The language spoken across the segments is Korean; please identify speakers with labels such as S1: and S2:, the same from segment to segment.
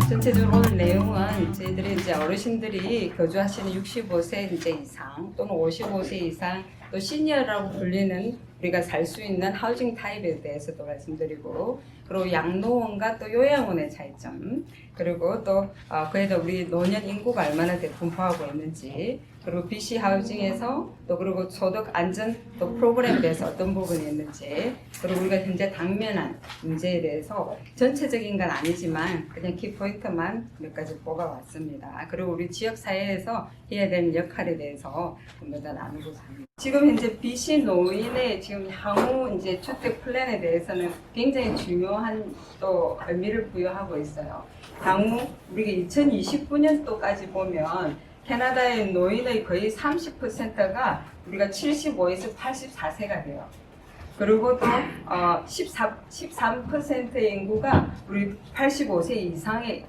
S1: 전체적으로 오늘 내용은 저희들이 이제 어르신들이 거주하시는 65세 이제 이상 또는 55세 이상 또 시니어라고 불리는 우리가 살 수 있는 하우징 타입에 대해서도 말씀드리고, 그리고 양로원과 또 요양원의 차이점, 그리고 또 그에도 우리 노년 인구가 얼마나 분포하고 있는지, 그리고 BC 하우징에서 또 그리고 소득 안전 또 프로그램에 대해서 어떤 부분이 있는지, 그리고 우리가 현재 당면한 문제에 대해서 전체적인 건 아니지만 그냥 키포인트만 몇 가지 뽑아왔습니다. 그리고 우리 지역 사회에서 해야 되는 역할에 대해서 좀 더 나누고자 합니다. 지금 현재 BC 노인의 지금 향후 이제 주택 플랜에 대해서는 굉장히 중요한 또 의미를 부여하고 있어요. 향후 우리가 2029년도까지 보면 캐나다의 노인의 거의 30%가 우리가 75에서 84세가 돼요. 그리고 또 13%의 인구가 우리 85세 이상의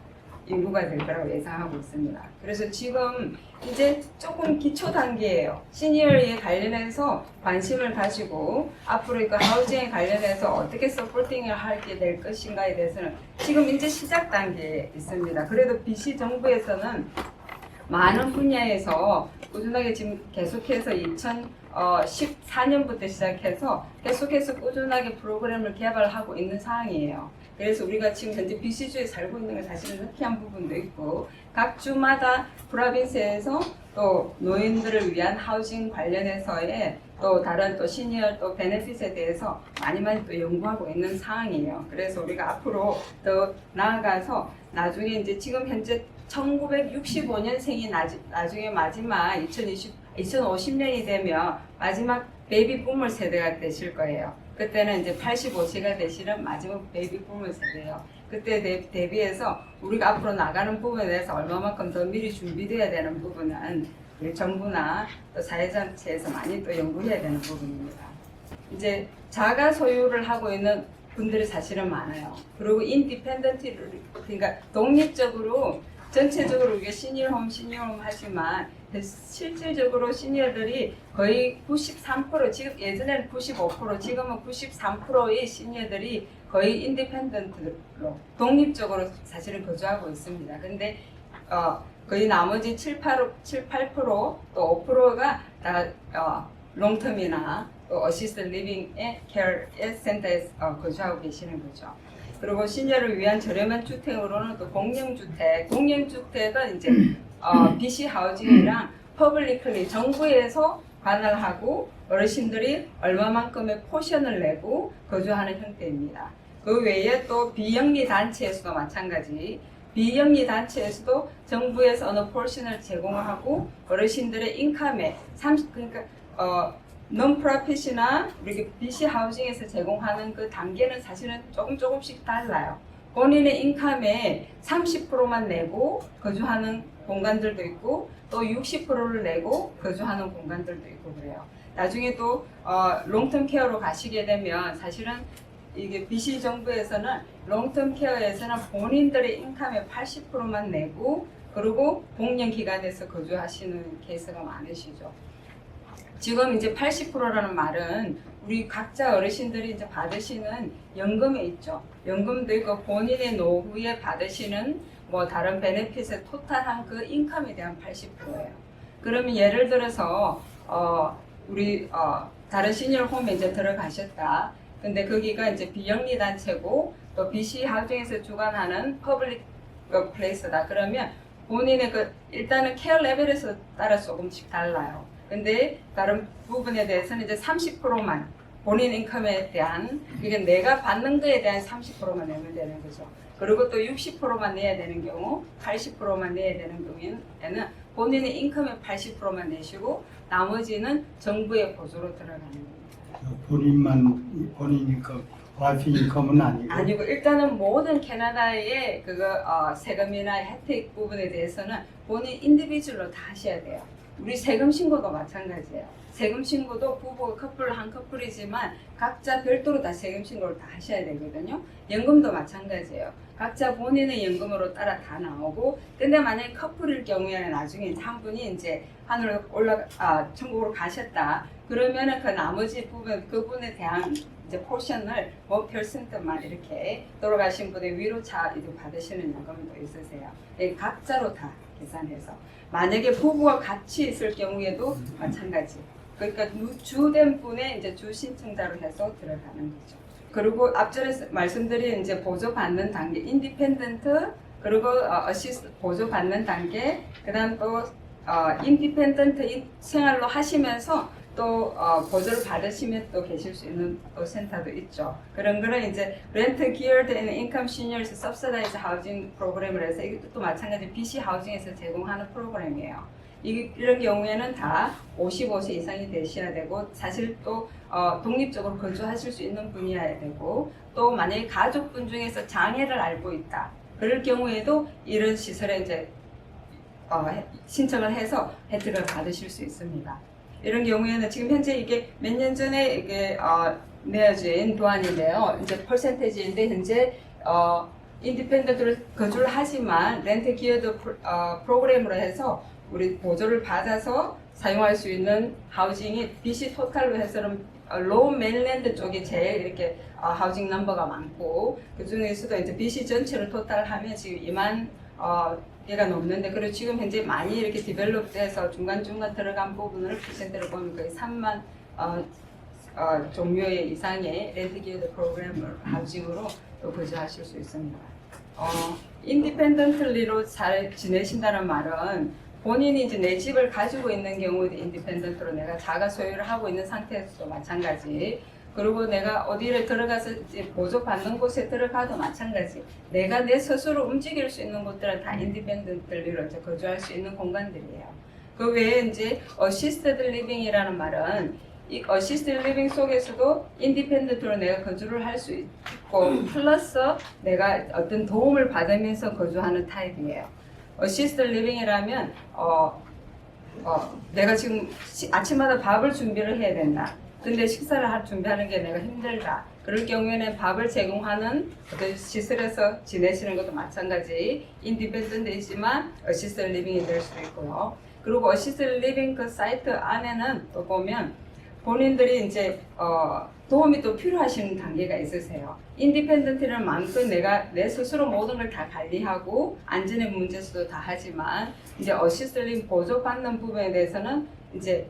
S1: 인구가 될 거라고 예상하고 있습니다. 그래서 지금 이제 조금 기초 단계예요. 시니어에 관련해서 관심을 가지고 앞으로 그 하우징에 관련해서 어떻게 서포팅을 하게 될 것인가에 대해서는 지금 이제 시작 단계에 있습니다. 그래도 BC 정부에서는 많은 분야에서 꾸준하게 지금 계속해서 2014년부터 시작해서 계속해서 꾸준하게 프로그램을 개발하고 있는 상황이에요. 그래서 우리가 지금 현재 BC주에 살고 있는 건 사실은 느끼한 부분도 있고, 각 주마다 프로빈스에서 또 노인들을 위한 하우징 관련해서의 또 다른 또 시니어 또 베네핏에 대해서 많이 또 연구하고 있는 상황이에요. 그래서 우리가 앞으로 더 나아가서 나중에 이제 지금 현재 1965년생이 나중에 마지막 2050년이 되면 마지막 베이비 부머 세대가 되실 거예요. 그때는 이제 85세가 되시는 마지막 베이비 부머 세대예요. 그때 대비해서 우리가 앞으로 나가는 부분에 대해서 얼마만큼 더 미리 준비돼야 되는 부분은 우리 정부나 또 사회단체에서 많이 또 연구해야 되는 부분입니다. 이제 자가 소유를 하고 있는 분들이 사실은 많아요. 그리고 인디펜던트를, 그러니까 독립적으로 전체적으로 우리가 시니어홈 하지만 실질적으로 시니어들이 거의 93%, 지금 예전에는 95%, 지금은 93%의 시니어들이 거의 인디펜던트로 독립적으로 사실은 거주하고 있습니다. 근데 거의 나머지 8%, 또 5%가 다 롱텀이나 또 어시스트 리빙의 케어 센터에 거주하고 계시는 거죠. 그리고 시니어를 위한 저렴한 주택으로는 또 공영주택은 이제 BC 하우징이랑 퍼블리클리 정부에서 관할하고 어르신들이 얼마만큼의 포션을 내고 거주하는 형태입니다. 그 외에 또 비영리 단체에서도 마찬가지, 비영리 단체에서도 정부에서 어느 포션을 제공하고 어르신들의 인컴의 30, 그러니까 논프로핏이나 우리 BC 하우징에서 제공하는 그 단계는 사실은 조금씩 달라요. 본인의 인컴의 30%만 내고 거주하는 공간들도 있고, 또 60%를 내고 거주하는 공간들도 있고 그래요. 나중에 또 롱텀 케어로 가시게 되면 사실은 이게 BC 정부에서는 롱텀 케어에서는 본인들의 인컴의 80%만 내고, 그리고 공영 기관에서 거주하시는 케이스가 많으시죠. 지금 이제 80%라는 말은 우리 각자 어르신들이 이제 받으시는 연금에 있죠. 연금도 있고 본인의 노후에 받으시는 뭐 다른 베네핏의 토탈한 그 인컴에 대한 80%예요. 그러면 예를 들어서 우리 다른 시니어 홈에 이제 들어가셨다. 근데 거기가 이제 비영리 단체고 또 BC 하우징에서 주관하는 퍼블릭 플레이스다. 그러면 본인의 일단은 케어 레벨에서 따라 조금씩 달라요. 근데 다른 부분에 대해서는 이제 30%만 본인 인컴에 대한, 그게 내가 받는 거에 대한 30%만 내면 되는 거죠. 그리고 또 60%만 내야 되는 경우, 80%만 내야 되는 경우에는 본인의 인컴의 80%만 내시고 나머지는 정부의 보조로 들어가는 겁니다.
S2: 본인 와이프 인컴은 아니고?
S1: 아니고 일단은 모든 캐나다의 세금이나 혜택 부분에 대해서는 본인 인디비주얼로 다 하셔야 돼요. 우리 세금 신고도 마찬가지예요. 세금 신고도 부부 커플 한 커플이지만 각자 별도로 다 세금 신고를 다 하셔야 되거든요. 연금도 마찬가지예요. 각자 본인의 연금으로 따라 다 나오고, 근데 만약에 커플일 경우에는 나중에 한 분이 이제 하늘로 천국으로 가셨다. 그러면은 그 나머지 부분, 그분에 대한 이제 포션을 뭐 %만 이렇게 돌아가신 분의 위로차 이제 받으시는 연금도 있으세요. 각자로 다 계산해서. 만약에 부부가 같이 있을 경우에도 마찬가지. 그러니까 주된 분의 이제 주 신청자로 해서 들어가는 거죠. 그리고 앞전에 말씀드린 이제 보조 받는 단계, 인디펜던트, 그리고 어시스트 보조 받는 단계, 그다음 또 인디펜던트 생활로 하시면서 또 보조를 받으시면 또 계실 수 있는 또 센터도 있죠. 그런 거는 이제 렌트 기어드 앤 인컴 시니어스 서브시다이즈 하우징 프로그램을 해서 이것도 또 마찬가지 BC 하우징에서 제공하는 프로그램이에요. 이런 경우에는 다 55세 이상이 되셔야 되고, 사실 또 독립적으로 거주하실 수 있는 분이어야 되고, 또 만약에 가족분 중에서 장애를 앓고 있다. 그럴 경우에도 이런 시설에 이제 신청을 해서 혜택을 받으실 수 있습니다. 이런 경우에는 지금 현재 이게 몇 년 전에 이게 내어진 도안인데요. 이제 퍼센테이지인데 현재 인디펜던트로 거주를 하지만 렌트 기어드 프로그램으로 해서 우리 보조를 받아서 사용할 수 있는 하우징이 BC 토탈로 해서는 로우 메일랜드 쪽이 제일 이렇게 하우징 넘버가 많고, 그 중에서도 이제 BC 전체를 토탈하면 지금 2만 개가 넘는데, 그리고 지금 현재 많이 이렇게 디벨롭돼서 중간중간 들어간 부분을 퍼센트를 보면 거의 3만 종류의 이상의 렌트 기어드 프로그램을 하우징으로 또 거주하실 수 있습니다. 인디펜던트리로 잘 지내신다는 말은 본인이 이제 내 집을 가지고 있는 경우에도 인디펜던트로 내가 자가 소유를 하고 있는 상태에서도 마찬가지. 그리고 내가 어디를 들어가서 이제 보조받는 곳에 들어가도 마찬가지. 내가 내 스스로 움직일 수 있는 곳들은 다 인디펜던트리로 이제 거주할 수 있는 공간들이에요. 그 외에 이제 어시스티드 리빙이라는 말은 이 어시스티드 리빙 속에서도 인디펜던트로 내가 거주를 할 수 있고, 플러스 내가 어떤 도움을 받으면서 거주하는 타입이에요. 어시스트 리빙이라면 내가 지금 아침마다 밥을 준비를 해야 된다. 근데 식사를 준비하는 게 내가 힘들다. 그럴 경우에는 밥을 제공하는 어떤 시설에서 지내시는 것도 마찬가지 인디펜던트이지만 어시스트 리빙이 될 수도 있고요. 그리고 어시스트 리빙 그 사이트 안에는 또 보면 본인들이 이제 도움이 또 필요하신 단계가 있으세요. 인디펜던트는 많고 내가 내 스스로 모든 걸 다 관리하고 안전의 문제에서도 다 하지만, 이제 어시스트 리빙 보조받는 부분에 대해서는 이제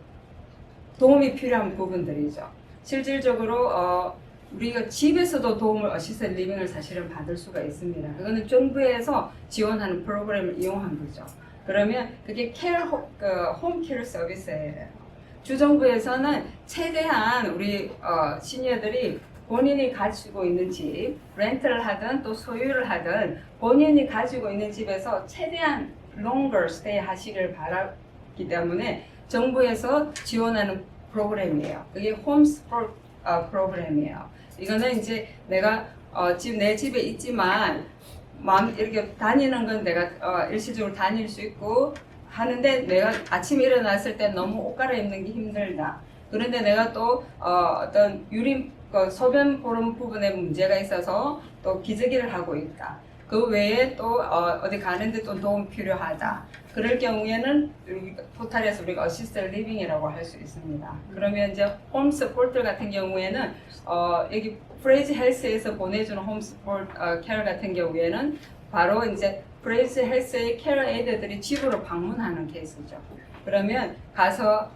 S1: 도움이 필요한 부분들이죠. 실질적으로 우리가 집에서도 도움을 어시스트 리빙을 사실은 받을 수가 있습니다. 그거는 정부에서 지원하는 프로그램을 이용한 거죠. 그러면 그게 홈 케어 서비스예요. 주정부에서는 최대한 우리 시니어들이 본인이 가지고 있는 집, 렌트를 하든 또 소유를 하든 본인이 가지고 있는 집에서 최대한 longer stay 하시길 바라기 때문에 정부에서 지원하는 프로그램이에요. 그게 홈스포트 프로그램이에요. 이거는 이제 내가 지금 내 집에 있지만 이렇게 다니는 건 내가 일시적으로 다닐 수 있고 하는데, 내가 아침에 일어났을 때 너무 옷 갈아입는 게 힘들다. 그런데 내가 또 어떤 소변 보름 부분에 문제가 있어서 또 기저귀를 하고 있다. 그 외에 또 어디 가는데 또 도움 필요하다. 그럴 경우에는 토탈에서 우리가 어시스트 리빙이라고 할 수 있습니다. 그러면 이제 홈 서포트 같은 경우에는 여기 프레이즈 헬스에서 보내주는 홈 서포트 케어 같은 경우에는 바로 이제 프레이즈 헬스의 케어 에이드들이 집으로 방문하는 케이스죠. 그러면 가서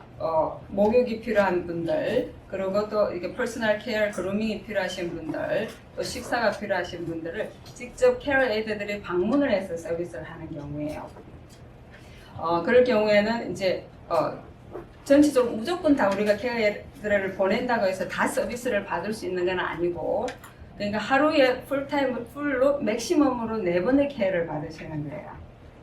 S1: 목욕이 필요한 분들, 그리고 또 이게 퍼스널 케어 그루밍이 필요하신 분들, 또 식사가 필요하신 분들을 직접 케어 에이드들이 방문을 해서 서비스를 하는 경우예요. 그럴 경우에는 이제 전체적으로 무조건 다 우리가 케어 에이드를 보낸다고 해서 다 서비스를 받을 수 있는 건 아니고, 그러니까 하루에 풀로 맥시멈으로 4번의 케어를 받으시는 거예요.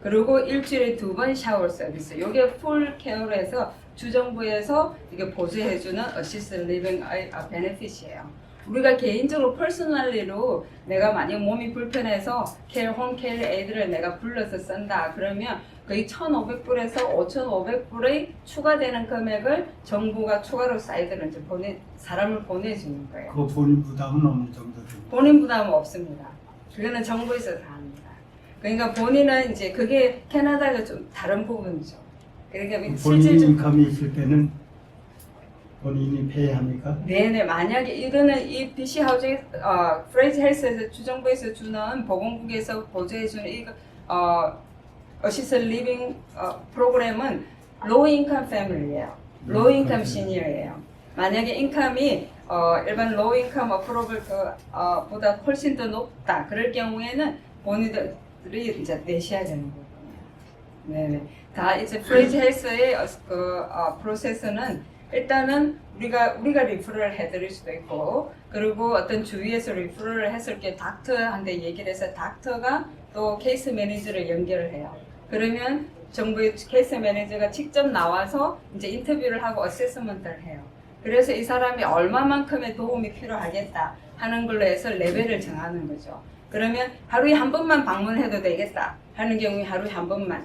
S1: 그리고 일주일에 2번 샤워 서비스. 이게 풀 케어로 해서 주정부에서 이게 보조해주는 어시스트 리빙의 베네핏이에요. 우리가 개인적으로 퍼스널리로 내가 만약 몸이 불편해서 홈케어 애들을 내가 불러서 쓴다 그러면 거의 1,500불에서 5,500불의 추가되는 금액을 정부가 추가로 사이드로 이제 사람을 보내주는 거예요.
S2: 그 본인 부담은 어느 정도 됩니까?
S1: 본인 부담은 없습니다. 그거는 정부에서 다 합니다. 그러니까 본인은 이제 그게 캐나다가 좀 다른 부분이죠. 그러니까
S2: 본인
S1: 실질적으로
S2: 인컴이 있을 때는 본인이 페이합니까?
S1: 네네 만약에 이거는 이 BC 하우징 프레이즈 헬스에서 주정부에서 주는 보건국에서 보조해주는 이거 어시스트 리빙 프로그램은 로우 인컴 패밀리예요. 로우 인컴 시니어예요. 만약에 인컴이 일반 로우 인컴 어프로블 보다 훨씬 더 높다. 그럴 경우에는 본인들이 이제 내셔야 되는 거거든요. 네네. 다 이제 프레이즈 헬스의 프로세스는 일단은 우리가 리프럴 해드릴 수도 있고 그리고 어떤 주위에서 리프럴을 했을 때 닥터한테 얘기를 해서 닥터가 또 케이스 매니저를 연결을 해요. 그러면 정부의 케이스 매니저가 직접 나와서 이제 인터뷰를 하고 어세스먼트를 해요. 그래서 이 사람이 얼마만큼의 도움이 필요하겠다 하는 걸로 해서 레벨을 정하는 거죠. 그러면 하루에 한 번만 방문해도 되겠다 하는 경우에 하루에 한 번만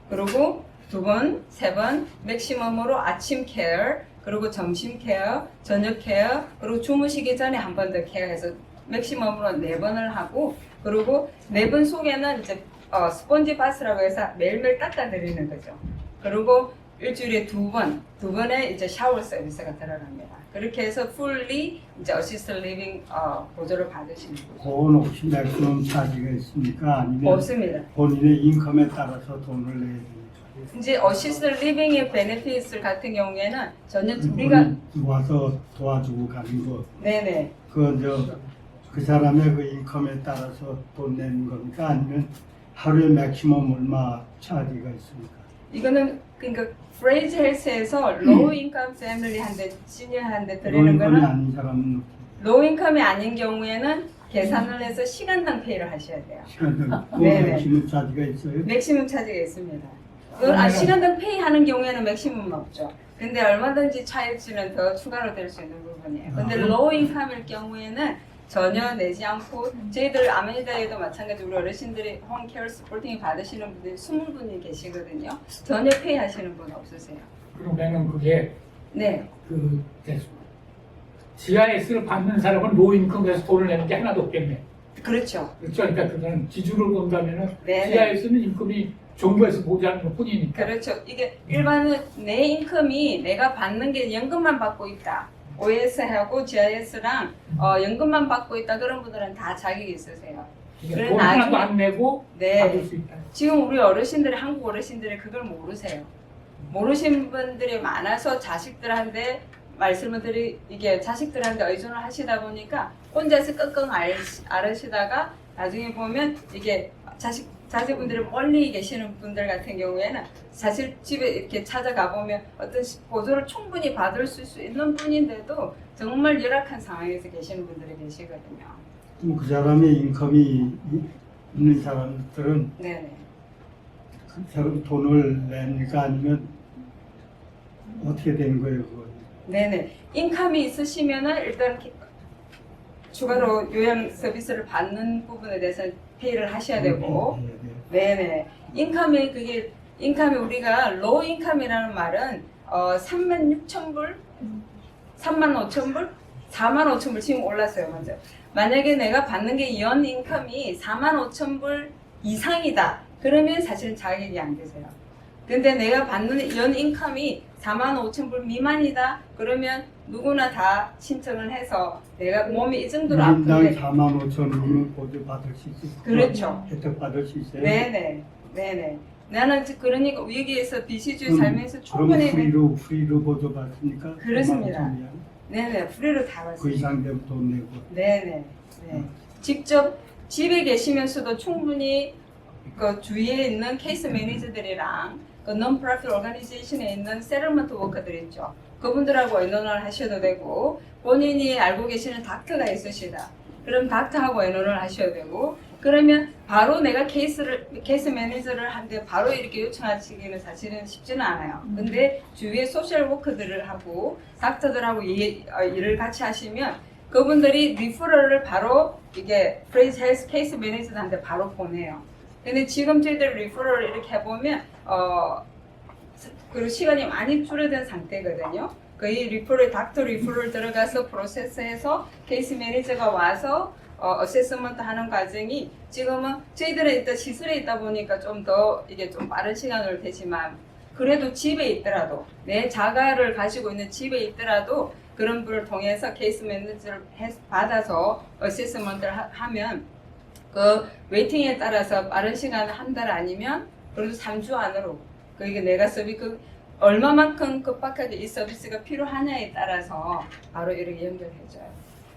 S1: 그리고 2번, 3번 맥시멈으로 아침 케어 그리고 점심 케어, 저녁 케어 그리고 주무시기 전에 한 번 더 케어해서 맥시멈으로 4번을 하고 그리고 4번 속에는 이제 스펀지 바스라고 해서 매일매일 닦아드리는 거죠. 그리고 일주일에 2번의 이제 샤워 서비스가 들어갑니다. 그렇게 해서 풀리 이제 어시스트 리빙 보조를 받으시는 거죠.
S2: 그건 혹시 맥시멈 차지가 있습니까? 아니면
S1: 없습니다.
S2: 본인의 인컴에 따라서 돈을 내야 됩니까?
S1: 이제 어시스트 리빙의 베네피트 같은 경우에는 전혀 우리가
S2: 와서 도와주고 가는 거.
S1: 네네
S2: 그 사람의 그 인컴에 따라서 돈 내는 겁니까? 아니면 하루에 맥시멈 얼마 차지가 있습니까?
S1: 이거는 그러니까 프레이즈 헬스에서 로우 인컴 패밀리한테 시니어한테 드리는
S2: 인컴이
S1: 거는
S2: 아닌 사람은
S1: 로우 인컴이 아닌 경우에는 계산을 해서 시간당 페이를 하셔야 돼요.
S2: 시간당
S1: 네네.
S2: 맥시멈 차지가 있어요?
S1: 맥시멈 차지가 있습니다. 시간당 페이 하는 경우에는 맥시멈은 없죠. 근데 얼마든지 차이치는 더 추가로 될 수 있는 부분이에요. 근데 로우 인컴일 경우에는 전혀 내지 않고 저희들 아메리카에도 마찬가지 우리 어르신들이 홈케어 스포팅 받으시는 분들이 20분이 계시거든요. 전혀 페이 하시는 분 없으세요.
S3: 그러면은 그게
S1: 네.
S3: 그 GIS를 받는 사람은 로인컴에서 돈을 내는 게 하나도 없겠네.
S1: 그렇죠.
S3: 그렇죠. 그러니까 그거는 기준으로 본다면은
S1: 네.
S3: GIS는 인컴이 정부에서 보장하는 것 뿐이니까.
S1: 그렇죠. 이게 일반은 내 인컴이 내가 받는 게 연금만 받고 있다. OS하고 GIS랑 연금만 받고 있다. 그런 분들은 다 자격이 있으세요. 그래,
S3: 돈 하나도
S1: 나중에-
S3: 안 내고
S1: 네.
S3: 받을 수 있다.
S1: 지금 우리 어르신들이 한국 어르신들이 그걸 모르세요. 모르신 분들이 많아서 자식들한테 말씀을 이게 자식들한테 의존을 하시다 보니까 혼자서 끙끙 앓으시다가 나중에 보면 이게 자제분들이 멀리 계시는 분들 같은 경우에는 사실 집에 이렇게 찾아가 보면 어떤 보조를 충분히 받을 수 있는 분인데도 정말 열악한 상황에서 계시는 분들이 계시거든요.
S2: 그럼 그 사람의 인컴이 있는 사람들은
S1: 네네.
S2: 그 사람 돈을 냅니까? 아니면 어떻게 되는 거예요? 그건?
S1: 네네. 인컴이 있으시면은 일단 추가로 요양 서비스를 받는 부분에 대해서 페이를 하셔야 되고,
S2: 네, 네.
S1: 네네. 인컴이 우리가 로우 인컴이라는 말은 36,000불, 35,000불, 45,000불 지금 올랐어요, 먼저. 만약에 내가 받는 게 연 인컴이 45,000불 이상이다. 그러면 사실은 자격이 안 되세요. 근데 내가 받는 연 인컴이 45,000불 미만이다. 그러면 누구나 다 신청을 해서 내가 몸이 이 정도로
S2: 1인당
S1: 아픈데
S2: 45,000원이면 보조 받을 수 있어요?
S1: 그렇죠.
S2: 혜택 받을 수 있어요?
S1: 네네. 나는 그러니까 여기에서 BC주에
S2: 그럼-
S1: 살면서
S2: 그럼
S1: 충분히
S2: 프리로 보조 받습니까?
S1: 그렇습니다.
S2: 45,000원이야?
S1: 네네 프리로 다
S2: 그
S1: 받습니다.
S2: 이상 되면 돈 내고.
S1: 네네. 네. 직접 집에 계시면서도 충분히 그 주위에 있는 케이스 매니저들이랑 그 non-profit organization에 있는 세틀먼트 워커들 있죠. 그분들하고 의논을 하셔도 되고 본인이 알고 계시는 닥터가 있으시다. 그럼 닥터하고 의논을 하셔야 되고 그러면 바로 내가 케이스 매니저를 한데 바로 이렇게 요청하시기는 사실은 쉽지는 않아요. 근데 주위에 소셜 워커들을 하고 닥터들하고 일을 같이 하시면 그분들이 리퍼럴을 바로 이게 프레이즈 헬스 케이스 매니저한테 바로 보내요. 근데 지금 저희들 리퍼럴을 이렇게 해보면 그리고 시간이 많이 줄어든 상태거든요. 이 리퍼럴 닥터 리퍼럴 들어가서 프로세스해서 케이스 매니저가 와서 어세스먼트 하는 과정이 지금은 저희들은 일단 시설에 있다 보니까 좀 더 이게 좀 빠른 시간으로 되지만 그래도 집에 있더라도 내 자가를 가지고 있는 집에 있더라도 그런 분을 통해서 케이스 매니저를 받아서 어세스먼트를 하면 그 웨이팅에 따라서 빠른 시간 한 달 아니면 그래도 3주 안으로 그게 내가 서비스 얼마만큼 급박하게 이 서비스가 필요하냐에 따라서 바로 이렇게 연결해줘요.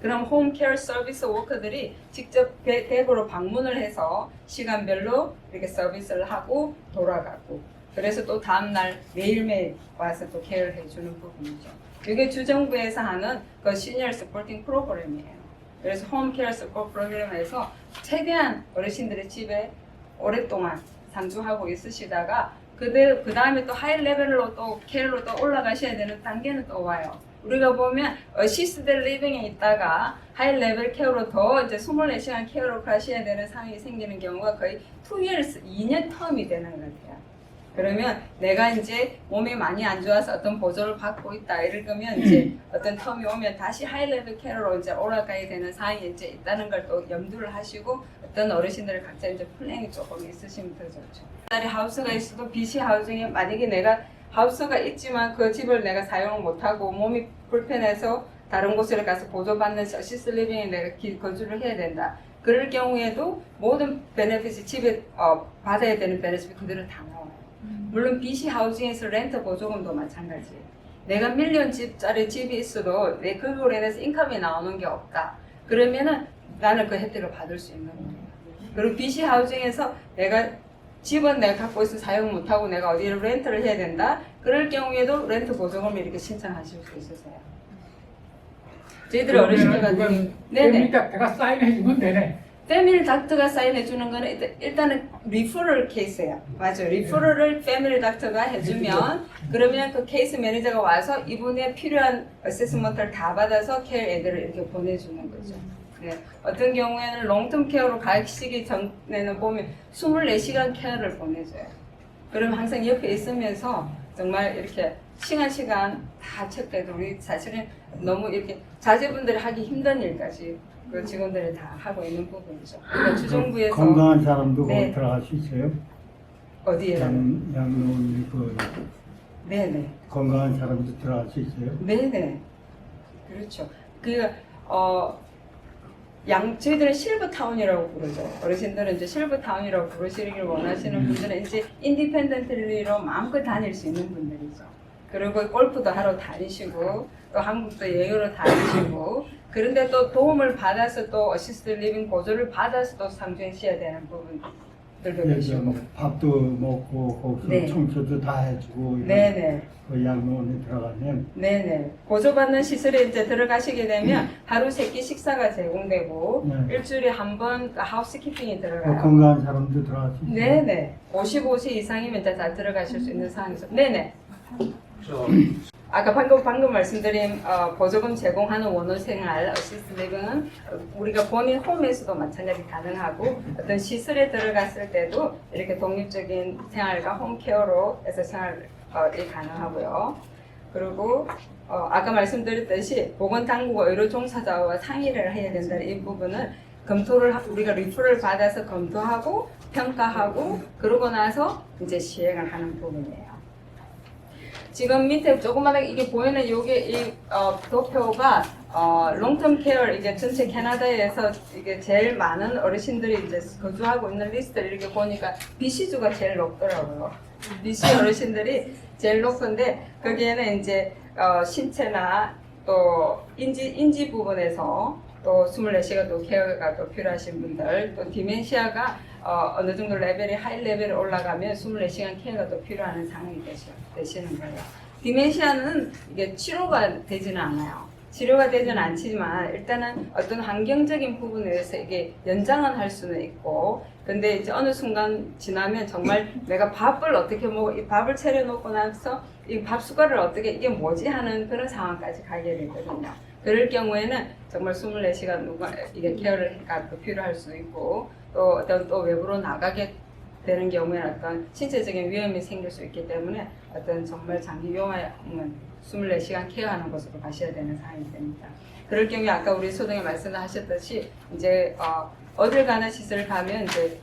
S1: 그럼 홈케어 서비스 워커들이 직접 댁으로 방문을 해서 시간별로 이렇게 서비스를 하고 돌아가고 그래서 또 다음날 매일매일 와서 또 케어를 해주는 부분이죠. 이게 주정부에서 하는 그 시니어 서포팅 프로그램이에요. 그래서 홈케어 서포트 프로그램에서 최대한 어르신들의 집에 오랫동안 상주하고 있으시다가 그 다음에 또 하이 레벨로 또 케어로 또 올라가셔야 되는 단계는 또 와요. 우리가 보면 어시스트 리빙에 있다가 하이 레벨 케어로 더 이제 24시간 케어로 가셔야 되는 상황이 생기는 경우가 거의 2years, 2년 텀이 되는 것 같아요. 그러면 내가 이제 몸이 많이 안 좋아서 어떤 보조를 받고 있다. 이럴 거면 이제 어떤 텀이 오면 다시 하이 레벨 케어로 이제 올라가야 되는 상황이 이제 있다는 걸 또 염두를 하시고 어떤 어르신들 각자 이제 플랜이 조금 있으시면 더 좋죠. 딸이 하우스가 있어도 BC 하우징에 만약에 내가 하우스가 있지만 그 집을 내가 사용을 못하고 몸이 불편해서 다른 곳에 가서 보조받는 어시스트 리빙에 내가 거주를 해야 된다. 그럴 경우에도 모든 베네핏이 집에 받아야 되는 베네핏이 그대로 다 나와요. 물론 BC 하우징에서 렌트 보조금도 마찬가지예요. 내가 밀리언 집짜리 집이 있어도 내 그걸로 인해서 인컴이 나오는 게 없다. 그러면은 나는 그 혜택을 받을 수 있는 거예요. 그리고 BC 하우징에서 내가 집은 내가 갖고 있어 사용 못하고 내가 어디를 렌트를 해야 된다. 그럴 경우에도 렌트 보조금을 이렇게 신청하실 수 있으세요. 저희들 어르신들 같은 경우 네네.
S3: 내가 사인해주면 되네.
S1: 패밀리 닥터가 사인해주는 거는 일단은 리퍼럴 케이스예요. 맞아요. 리퍼럴을 패밀리 닥터가 해주면 그러면 그 케이스 매니저가 와서 이분의 필요한 어세스먼트를 다 받아서 케어 애들을 이렇게 보내주는 거죠. 네. 어떤 경우에는 롱텀 케어로 가시기 전에는 보면 24시간 케어를 보내줘요. 그럼 항상 옆에 있으면서 정말 이렇게 시간 다 체크해도 우리 사실은 너무 이렇게 자제분들이 하기 힘든 일까지 그 직원들이 다 하고 있는 부분이죠. 그러니까 주정부에서
S2: 건강한 사람도
S1: 네.
S2: 거기 들어갈 수 있어요?
S1: 어디에?
S2: 양로원 그
S1: 네네.
S2: 건강한 사람도 들어갈 수 있어요?
S1: 네네. 그렇죠. 저희들은 실버타운이라고 부르죠. 어르신들은 이제 실버타운이라고 부르시길 원하시는 분들은 이제 인디펜던트리로 마음껏 다닐 수 있는 분들이죠. 그리고 골프도 하러 다니시고 또 한국도 여행으로 다니시고 그런데 또 도움을 받아서 또 어시스트 리빙 보조를 받아서 또 상주하셔야 되는 부분들도 계시고
S2: 뭐 밥도 먹고 거기서
S1: 네.
S2: 청소도 다 해주고
S1: 네네.
S2: 그 양로원에 들어가면
S1: 네네. 보조받는 시설에 이제 들어가시게 되면 하루 3끼 식사가 제공되고
S2: 네.
S1: 일주일에 한 번 하우스키핑이 들어가요.
S2: 건강한 사람도 들어갈 수 있어요?
S1: 네네. 55세 이상이면 이제 다 들어가실 수 있는 상황이죠. 네네. 아까 방금 말씀드린 보조금 제공하는 원호생활 어시스트 리빙은 우리가 본인 홈에서도 마찬가지 가능하고 어떤 시설에 들어갔을 때도 이렇게 독립적인 생활과 홈케어로 해서 생활이 가능하고요. 그리고 아까 말씀드렸듯이 보건당국과 의료 종사자와 상의를 해야 된다는 이 부분은 검토를 우리가 리퍼를 받아서 검토하고 평가하고 그러고 나서 이제 시행을 하는 부분이에요. 지금 밑에 조그마하게 이게 보이는 이 도표가 롱텀 케어 이게 전체 캐나다에서 이게 제일 많은 어르신들이 이제 거주하고 있는 리스트를 이렇게 보니까 BC주가 제일 높더라고요. BC 어르신들이 제일 높은데 거기에는 이제 신체나 또 인지 부분에서 또 24시간 또 케어가 또 필요하신 분들 또 디멘시아가 어느 정도 레벨이 하이 레벨에 올라가면 24시간 케어가 또 필요한 상황이 되시는 거예요. 디멘시아는 이게 치료가 되지는 않아요. 치료가 되지는 않지만 일단은 어떤 환경적인 부분에서 이게 연장은 할 수는 있고 근데 이제 어느 순간 지나면 정말 내가 밥을 어떻게 먹어 이 밥을 차려놓고 나서 이 밥 숟갈을 어떻게 이게 뭐지 하는 그런 상황까지 가게 되거든요. 그럴 경우에는 정말 24시간 누가 이게 케어가 또 필요할 수 있고 또 어떤 또 외부로 나가게 되는 경우에 어떤 신체적인 위험이 생길 수 있기 때문에 어떤 정말 장기 요양은 24시간 케어하는 것으로 가셔야 되는 상황이 됩니다. 그럴 경우에 아까 우리 소장님 말씀하셨듯이 이제 어딜 가나 시설 가면 이제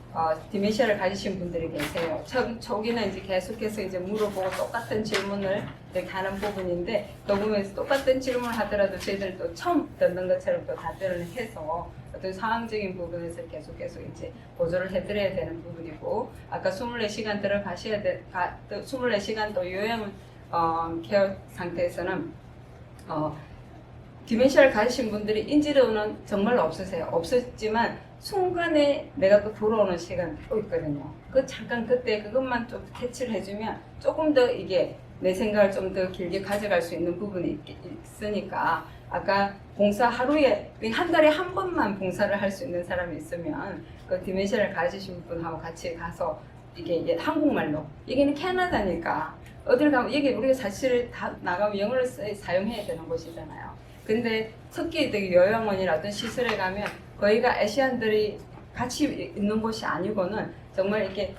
S1: 디멘시아를 가지신 분들이 계세요. 초기는 이제 계속해서 이제 물어보고 똑같은 질문을 이렇게 하는 부분인데 그 부분에서 똑같은 질문을 하더라도 저희들도 처음 듣는 것처럼 또 답변을 해서 어떤 상황적인 부분에서 계속해서 이제 보조를 해드려야 되는 부분이고 아까 24시간 들어가셔야 24시간 또 요양 케어 상태에서는 디멘시아를 가지신 분들이 인지도는 정말 없으세요. 없었지만 순간에 내가 또 돌아오는 시간이 또 있거든요. 잠깐 그때 그것만 좀 캐치를 해주면 조금 더 이게 내 생각을 좀 더 길게 가져갈 수 있는 부분이 있으니까 아까 봉사 하루에 한 달에 한 번만 봉사를 할 수 있는 사람이 있으면 그 디멘시아를 가지신 분하고 같이 가서 이게 한국말로 여기는 캐나다니까 어딜 가면 여기 우리가 사실 다 나가면 영어를 사용해야 되는 곳이잖아요. 근데 특히 되게 요양원이나 어떤 시설에 가면 거기가 아시안들이 같이 있는 곳이 아니고는 정말 이렇게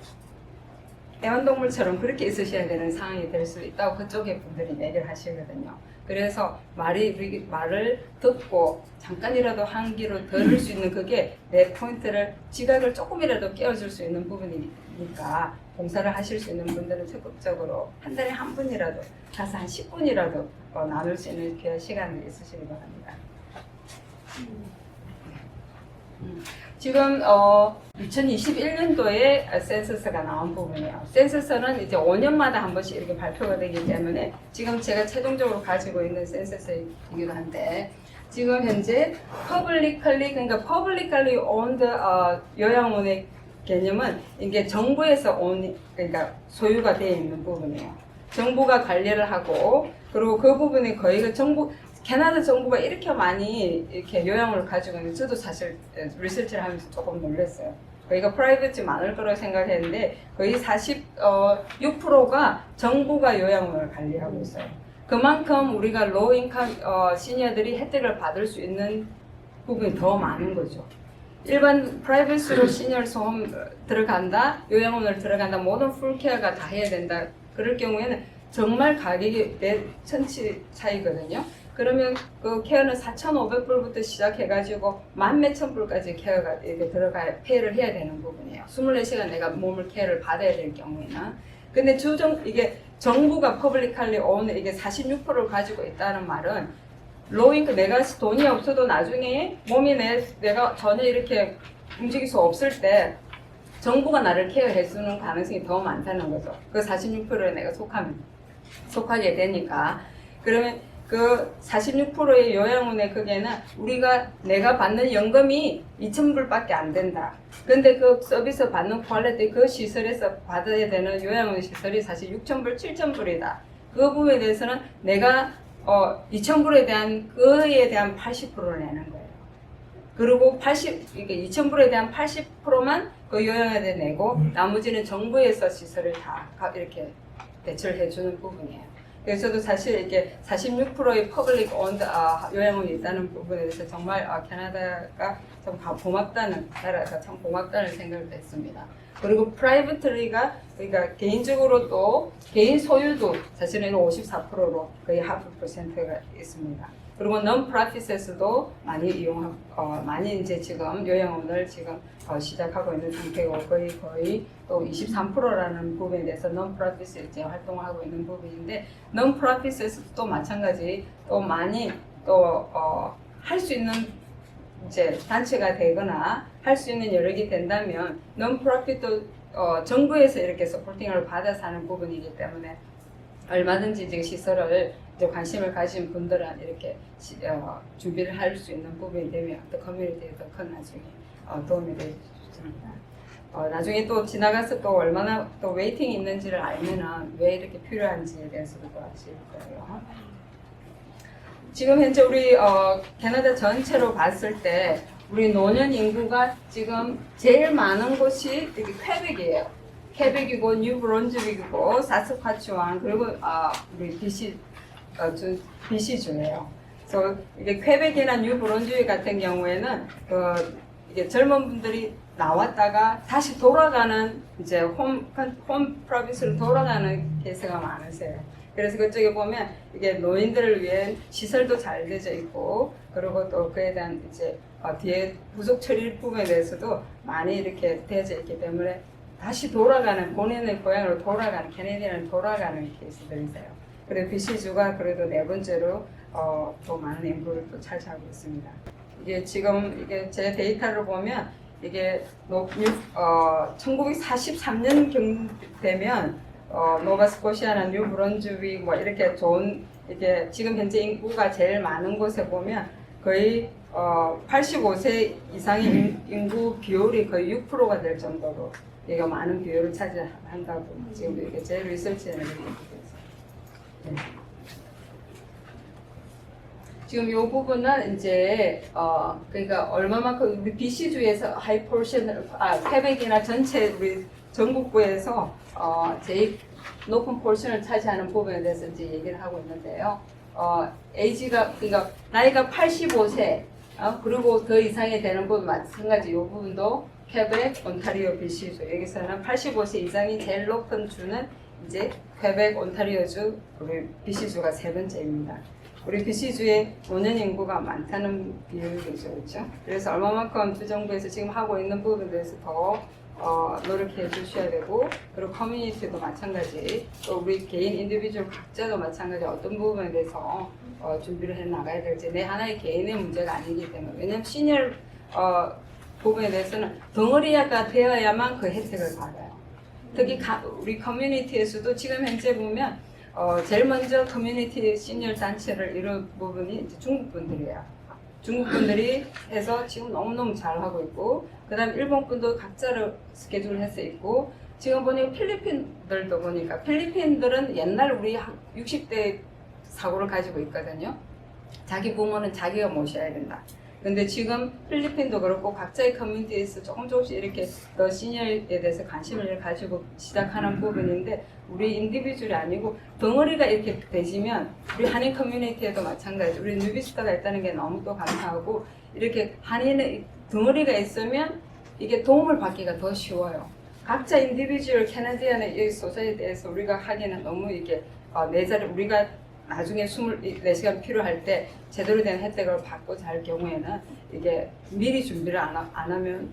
S1: 애완동물처럼 그렇게 있으셔야 되는 상황이 될 수 있다고 그쪽의 분들이 얘기를 하시거든요. 그래서 말을 듣고 잠깐이라도 한기로 들을 수 있는 그게 내 포인트를 지각을 조금이라도 깨워줄 수 있는 부분이니까 봉사를 하실 수 있는 분들은 적극적으로 한 달에 한 분이라도 가서 한 10분이라도 나눌 수 있는 귀한 시간이 있으시기 바랍니다. 지금 2021년도에 센서스가 나온 부분이에요. 센서스는 이제 5년마다 한 번씩 이렇게 발표가 되기 때문에 지금 제가 최종적으로 가지고 있는 센서스이기도 한데 지금 현재 그러니까 publicly owned 요양원의 개념은 이게 정부에서 그러니까 소유가 되어 있는 부분이에요. 정부가 관리를 하고 그리고 그 부분이 거의가 캐나다 정부가 이렇게 많이 이렇게 요양원을 가지고 있는데 저도 사실 리서치를 하면서 조금 놀랐어요. 거기가 프라이빗이 많을 거라고 생각했는데 거의 46%가 정부가 요양원을 관리하고 있어요. 그만큼 우리가 로우 인컴 시니어들이 혜택을 받을 수 있는 부분이 더 많은 거죠. 일반 프라이빗으로 시니어 홈 들어간다, 요양원을 들어간다, 모든 풀케어가 다 해야 된다. 그럴 경우에는 정말 가격이 내 천치 차이거든요. 그러면 그 케어는 4,500불부터 시작해가지고 10,000몇천 불까지 케어가 이렇게 페이를 해야 되는 부분이에요. 24시간 내가 몸을 케어를 받아야 될 경우에는. 근데 이게 정부가 퍼블릭할리 오는 이게 46%를 가지고 있다는 말은 로잉크 내가 돈이 없어도 나중에 몸이 내가 전혀 이렇게 움직일 수 없을 때 정부가 나를 케어해 주는 가능성이 더 많다는 거죠. 그 46%에 내가 속하게 되니까. 그러면 그 46%의 요양원의 그게는 내가 받는 연금이 2,000불밖에 안 된다. 근데 그 서비스 받는 퀄리티 그 시설에서 받아야 되는 요양원 시설이 사실 6,000불, 7,000불이다. 그 부분에 대해서는 내가 2,000불에 대한 그에 대한 80%를 내는 거예요. 그리고 2,000불에 대한 80%만 그 요양원에 내고 나머지는 정부에서 시설을 다 이렇게 대처를 해주는 부분이에요. 그래서 저도 사실 이렇게 46%의 퍼블릭 온드 요양원이 있다는 부분에 대해서 정말 캐나다가 참 고맙다는 나라가 참 고맙다는 생각을 했습니다. 그리고 프라이빗리가 그러니까 개인적으로 또 개인 소유도 사실은 54%로 거의 하프 퍼센트가 있습니다. 그리고 non-profit에서도 많이 많이 이제 지금 요양원을 지금 시작하고 있는 상태고 거의 또 23%라는 부분에 대해서 non-profit에 이제 활동하고 있는 부분인데 non-profit에서도 또 마찬가지 또 많이 또 할 수 있는 이제 단체가 되거나 할 수 있는 여력이 된다면 non-profit도 정부에서 이렇게 서포팅을 받아서 하는 부분이기 때문에 얼마든지 지금 시설을 이제 관심을 가진 분들은 이렇게 준비를 할 수 있는 부분이 되면 또 커뮤니티에 더 큰 나중에 도움이 되겠습니다. 나중에 또 지나가서 또 얼마나 또 웨이팅이 있는지를 알면은 왜 이렇게 필요한지에 대해서도 또 아실 거예요. 지금 현재 우리 캐나다 전체로 봤을 때 우리 노년 인구가 지금 제일 많은 곳이 여기 퀘벡이에요. 퀘벡이고 뉴브론즈윅이고 사스카추완 그리고 우리 BC주예요. 그래서 이게 퀘벡이나 뉴브론즈위 같은 경우에는 이게 젊은 분들이 나왔다가 다시 돌아가는 이제 홈 프로빈스로 돌아가는 케이스가 많으세요. 그래서 그쪽에 보면 이게 노인들을 위한 시설도 잘 되어 있고, 그리고 또 그에 대한 이제 뒤에 부속 처리 부분에 대해서도 많이 이렇게 되어져 있기 때문에 다시 돌아가는 본인의 고향으로 돌아가는 캐네디언을 돌아가는 케이스들이세요. 그리고 BC주가 그래도 네 번째로 더 많은 인구를 또 차지하고 있습니다. 이게 지금 이게 제 데이터를 보면 이게 1943년 되면 노바스코시아나 뉴브런즈윅 뭐 이렇게 좋은 이게 지금 현재 인구가 제일 많은 곳에 보면 거의 85세 이상의 인구 비율이 거의 6%가 될 정도로 얘가 많은 비율을 차지한다고 지금 이렇게 제 리서치에는 이렇게 되어 있어요. 네. 지금 이 부분은 이제 그러니까 얼마만큼 우리 BC주에서 하이 포션 퀘벡이나 전체 우리 전국구에서 제일 높은 포션을 차지하는 부분에 대해서 이제 얘기를 하고 있는데요. 에이지가 그러니까 나이가 85세 그리고 더 이상이 되는 부분 마찬가지 이 부분도 퀘벡, 온타리오, BC주 여기서는 85세 이상이 제일 높은 주는 이제 퀘벡, 온타리오주, 우리 BC주가 세 번째입니다. 우리 BC주의 노년 인구가 많다는 비율이죠, 그렇죠? 그래서 얼마만큼 주정부에서 지금 하고 있는 부분에 대해서 더 노력해 주셔야 되고, 그리고 커뮤니티도 마찬가지, 또 우리 개인 인디비주얼 각자도 마찬가지 어떤 부분에 대해서 준비를 해 나가야 될지 내 하나의 개인의 문제가 아니기 때문에, 왜냐하면 시니어 부분에 대해서는 덩어리가 되어야만 그 혜택을 받아요. 특히 우리 커뮤니티에서도 지금 현재 보면 제일 먼저 커뮤니티 시니어 단체를 이룬 부분이 이제 중국 분들이에요. 중국 분들이 해서 지금 너무너무 잘하고 있고, 그 다음 일본 분도 각자를 스케줄을 해서 있고, 지금 보니까 필리핀들도 보니까 필리핀들은 옛날 우리 60대 사고를 가지고 있거든요. 자기 부모는 자기가 모셔야 된다. 근데 지금 필리핀도 그렇고 각자의 커뮤니티에서 조금씩 이렇게 더 시니어에 대해서 관심을 가지고 시작하는 부분인데, 우리 인디비주얼이 아니고 덩어리가 이렇게 되지면 우리 한인 커뮤니티에도 마찬가지, 우리 뉴비스타가 있다는 게 너무 또 감사하고, 이렇게 한인의 덩어리가 있으면 이게 도움을 받기가 더 쉬워요. 각자 인디비주얼 캐나디안의 이 소사이티에서 우리가 하기는 너무 이게 내 자리 우리가 나중에 24시간 필요할 때 제대로 된 혜택을 받고자 할 경우에는 이게 미리 준비를 안 하면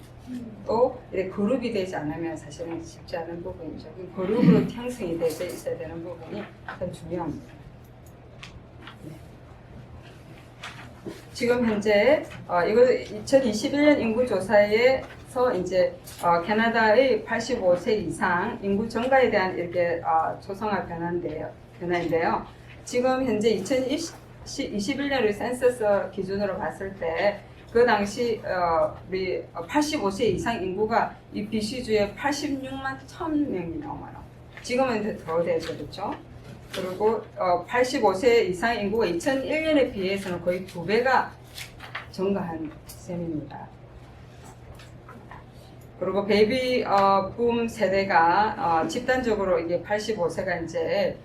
S1: 또 이렇게 그룹이 되지 않으면 사실은 쉽지 않은 부분이죠. 그룹으로 형성이 되어 있어야 되는 부분이 참 중요합니다. 네. 지금 현재 이거 2021년 인구조사에서 이제 캐나다의 85세 이상 인구 증가에 대한 이렇게 초성화 변화인데요. 지금 현재 2021년 센서스 기준으로 봤을 때 그 당시 우리 85세 이상 인구가 이 BC주에 86만 1,000명이 넘어요. 지금은 이제 더 되죠, 그렇죠? 그리고 85세 이상 인구가 2001년에 비해서는 거의 2배가 증가한 셈입니다. 그리고 베이비 붐 세대가 집단적으로 이게 85세가 이제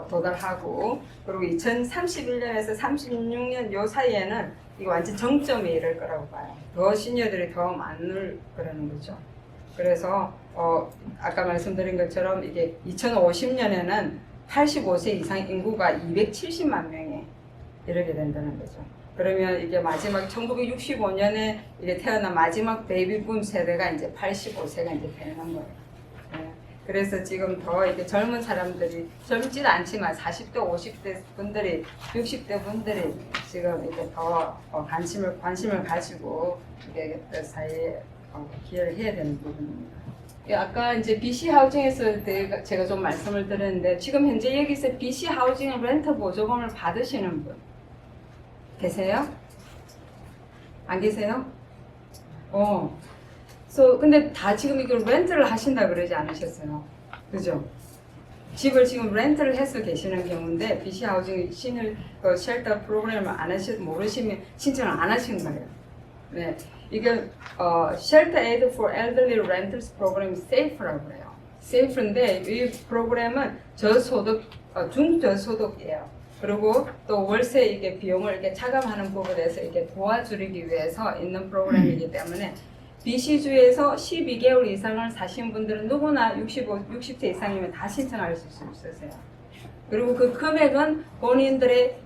S1: 도달하고, 그리고 2031년에서 36년 요 사이에는 이거 완전 정점에 이를 거라고 봐요. 더 시니어들이 더 많을 거라는 거죠. 그래서 아까 말씀드린 것처럼 이게 2050년에는 85세 이상 인구가 270만 명에 이르게 된다는 거죠. 그러면 이게 마지막 1965년에 이게 태어난 마지막 베이비붐 세대가 이제 85세가 이제 되는 거예요. 네. 그래서 지금 더 이렇게 젊은 사람들이 젊지는 않지만 40대, 50대 분들이, 60대 분들이 지금 이렇게 더 관심을 가지고 이게 사회에 기여를 해야 되는 부분입니다. 아까 이제 BC 하우징에서 제가 좀 말씀을 드렸는데, 지금 현재 여기서 BC 하우징 렌트 보조금을 받으시는 분 계세요? 안 계세요? 근데 다 지금 이걸 렌트를 하신다 그러지 않으셨어요? 그죠? 집을 지금 렌트를 해서 계시는 경우인데, BC 하우징 쉘터 프로그램을 모르시면 신청을 안 하신 거예요. 네. 이게 Shelter Aid for Elderly Renters 프로그램이 SAFE라고 해요. SAFE인데 이 프로그램은 저소득, 중저소득이에요. 그리고 또 월세 이게 비용을 이렇게 차감하는 부분에서 이렇게 도와주기 위해서 있는 프로그램이기 때문에 BC주에서 12개월 이상을 사신 분들은 누구나 60세 이상이면 다 신청할 수 있으세요. 그리고 그 금액은 본인들의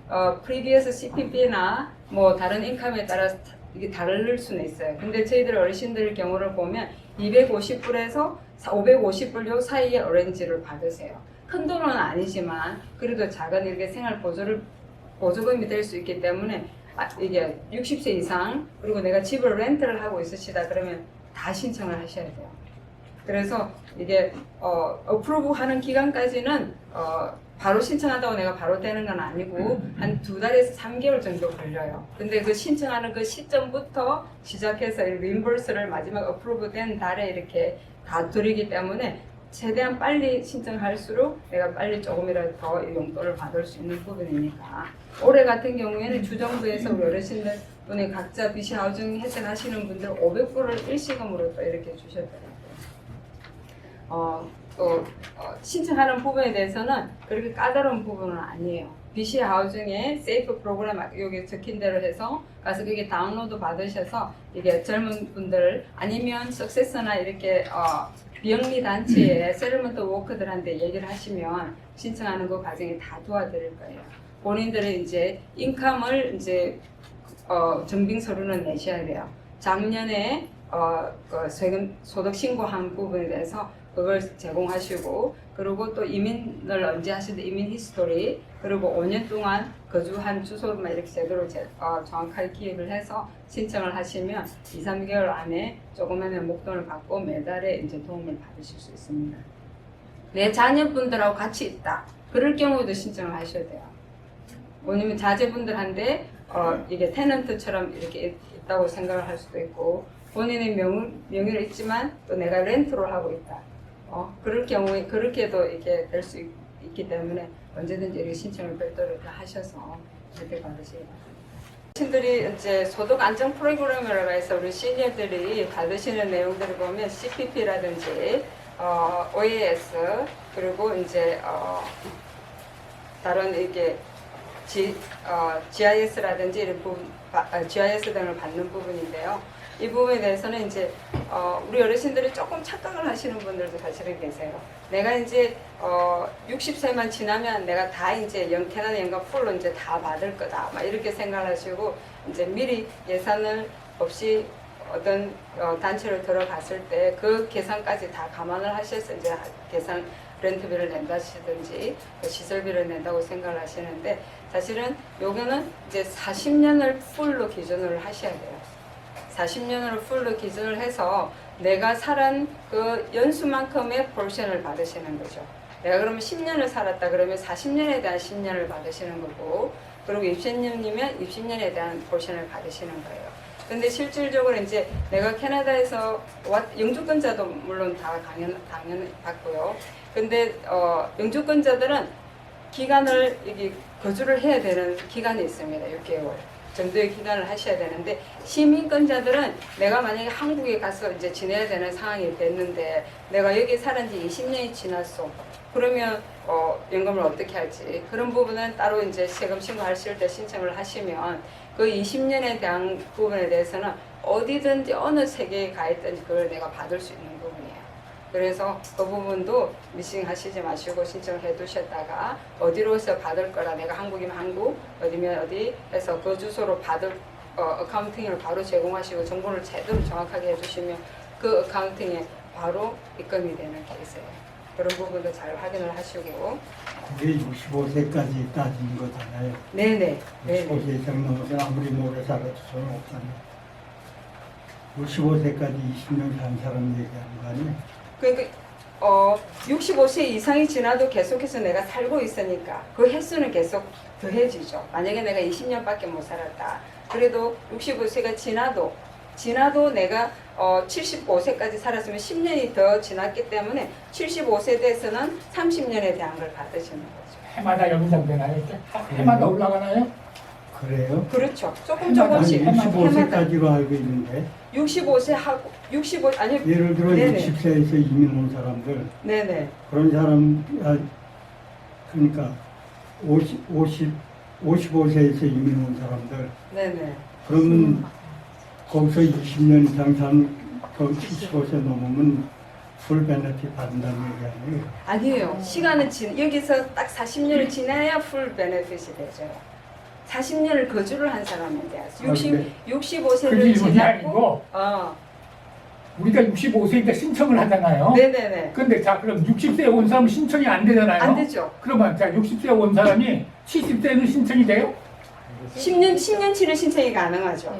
S1: previous CPP나 뭐 다른 인컴에 따라 이게 다를 수는 있어요. 근데 저희들 어르신들 경우를 보면 250불에서 550불 요 사이에 어렌지를 받으세요. 큰 돈은 아니지만 그래도 작은 이렇게 생활 보조금이 될 수 있기 때문에 이게 60세 이상 그리고 내가 집을 렌트를 하고 있으시다 그러면 다 신청을 하셔야 돼요. 그래서 이게 어프로브 하는 기간까지는 바로 신청한다고 내가 바로 되는 건 아니고 한 2달에서 3개월 정도 걸려요. 근데 그 신청하는 그 시점부터 시작해서 리임버스를 마지막 어프로브 된 달에 이렇게 다 드리기 때문에 최대한 빨리 신청할수록 내가 빨리 조금이라도 더 용돈을 받을 수 있는 부분이니까 올해 같은 경우에는 주정부에서 우리 어르신들 분이 각자 BC 하우징 혜택하시는 분들 500불을 일시금으로 또 이렇게 주셨더라고요. 신청하는 부분에 대해서는 그렇게 까다로운 부분은 아니에요. BC 하우징의 세이프 프로그램 여기 적힌 대로 해서 가서 그게 다운로드 받으셔서 이게 젊은 분들 아니면 석세서나 이렇게 비영리 단체의 세르먼트 워커들한테 얘기를 하시면 신청하는 그 과정에 다 도와드릴 거예요. 본인들의 이제 인컴을 이제 증빙 서류는 내셔야 돼요. 작년에 그 세금 소득 신고한 부분에 대해서 그걸 제공하시고 그리고 또 이민을 언제 하시는데 이민 히스토리 그리고 5년 동안 거주한 주소로만 이렇게 제대로 정확하게 기입을 해서 신청을 하시면 2, 3개월 안에 조그마한 목돈을 받고 매달에 이제 도움을 받으실 수 있습니다. 내 자녀분들하고 같이 있다. 그럴 경우에도 신청을 하셔야 돼요. 왜냐면 자제분들한테 이게 테넌트처럼 이렇게 있다고 생각을 할 수도 있고 본인의 명의로 있지만 또 내가 렌트로 하고 있다. 그럴 경우에 그렇게도 이렇게 될 수 있기 때문에 언제든지 이렇게 신청을 별도로 이렇게 하셔서 혜택 받으시기 바랍니다. 어르신들이 이제 소득 안정 프로그램이라고 해서 우리 시니어들이 받으시는 내용들을 보면 CPP라든지 OAS 그리고 이제 다른 이게 GIS라든지 이런 부분, GIS 등을 받는 부분인데요. 이 부분에 대해서는 이제 우리 어르신들이 조금 착각을 하시는 분들도 사실은 계세요. 내가 이제 60세만 지나면 내가 다 이제 캐나다 연금 풀로 이제 다 받을 거다. 막 이렇게 생각을 하시고 이제 미리 예산을 없이 어떤 단체로 들어갔을 때 그 계산까지 다 감안을 하셔서 이제 계산 렌트비를 낸다시든지 시설비를 낸다고 생각을 하시는데 사실은 요거는 이제 40년을 풀로 기준을 하셔야 돼요. 40년으로 풀로 기준을 해서 내가 살은 그 연수만큼의 폴션을 받으시는 거죠. 내가 그러면 10년을 살았다 그러면 40년에 대한 10년을 받으시는 거고 그리고 입신년이면 입신년에 대한 폴션을 받으시는 거예요. 근데 실질적으로 이제 내가 캐나다에서 영주권자도 물론 다 당연히 받고요. 근데 영주권자들은 기간을 이게 거주를 해야 되는 기간이 있습니다. 6개월. 정도의 기간을 하셔야 되는데 시민권자들은 내가 만약에 한국에 가서 이제 지내야 되는 상황이 됐는데 내가 여기 살은 지 20년이 지났어. 그러면 연금을 어떻게 할지 그런 부분은 따로 이제 세금 신고하실 때 신청을 하시면 그 20년에 대한 부분에 대해서는 어디든지 어느 세계에 가 있든지 그걸 내가 받을 수 있는 부분이에요. 그래서 그 부분도 미싱하시지 마시고 신청해 두셨다가 어디로서 받을 거라 내가 한국이면 한국 어디면 어디 해서 그 주소로 받을 어카운팅을 바로 제공하시고 정보를 제대로 정확하게 해주시면 그 어카운팅에 바로 입금이 되는 케이스예요. 그런 부분도 잘 확인을 하시고
S2: 그게 65세까지 따지는 거잖아요.
S1: 네네
S2: 65세 이상 넘어서 아무리 오래 살아도 소용없잖아요. 65세까지 20년 산 사람 얘기하는 거 아니에요?
S1: 그러니까 65세 이상이 지나도 계속해서 내가 살고 있으니까 그 횟수는 계속 더해지죠. 만약에 내가 20년밖에 못 살았다. 그래도 65세가 지나도 내가 75세까지 살았으면 10년이 더 지났기 때문에 75세 돼서는 30년에 대한 걸 받으시는 거죠.
S3: 해마다 연장되나요? 해마다 올라가나요?
S2: 그래요?
S1: 그렇죠.
S2: 아니,
S1: 조금씩
S2: 65세까지로 알고 있는데
S1: 65세 하고 65 아니
S2: 예를 들어
S1: 네네.
S2: 60세에서 이민 온 사람들
S1: 네네
S2: 그런 사람 그러니까 50 55세에서 이민 온 사람들
S1: 네네.
S2: 그러면 거기서 20년 이상 산 75세 넘으면 풀 베네핏 받는다는 얘기 아니에요?
S1: 아니에요. 시간은 여기서 딱 40년을 지나야 풀 베네핏이 되죠. 40년을 거주를 한 사람인데 65세를
S3: 그게 이론이
S1: 지났고
S3: 아니고
S1: 어.
S3: 우리가 65세인데 신청을 하잖아요.
S1: 네네네.
S3: 근데 자 그럼 60세에 온 사람은 신청이 안 되잖아요.
S1: 안 되죠.
S3: 그러면 자 60세에 온 사람이 70세에는 신청이 돼요?
S1: 10년치는 신청이 가능하죠.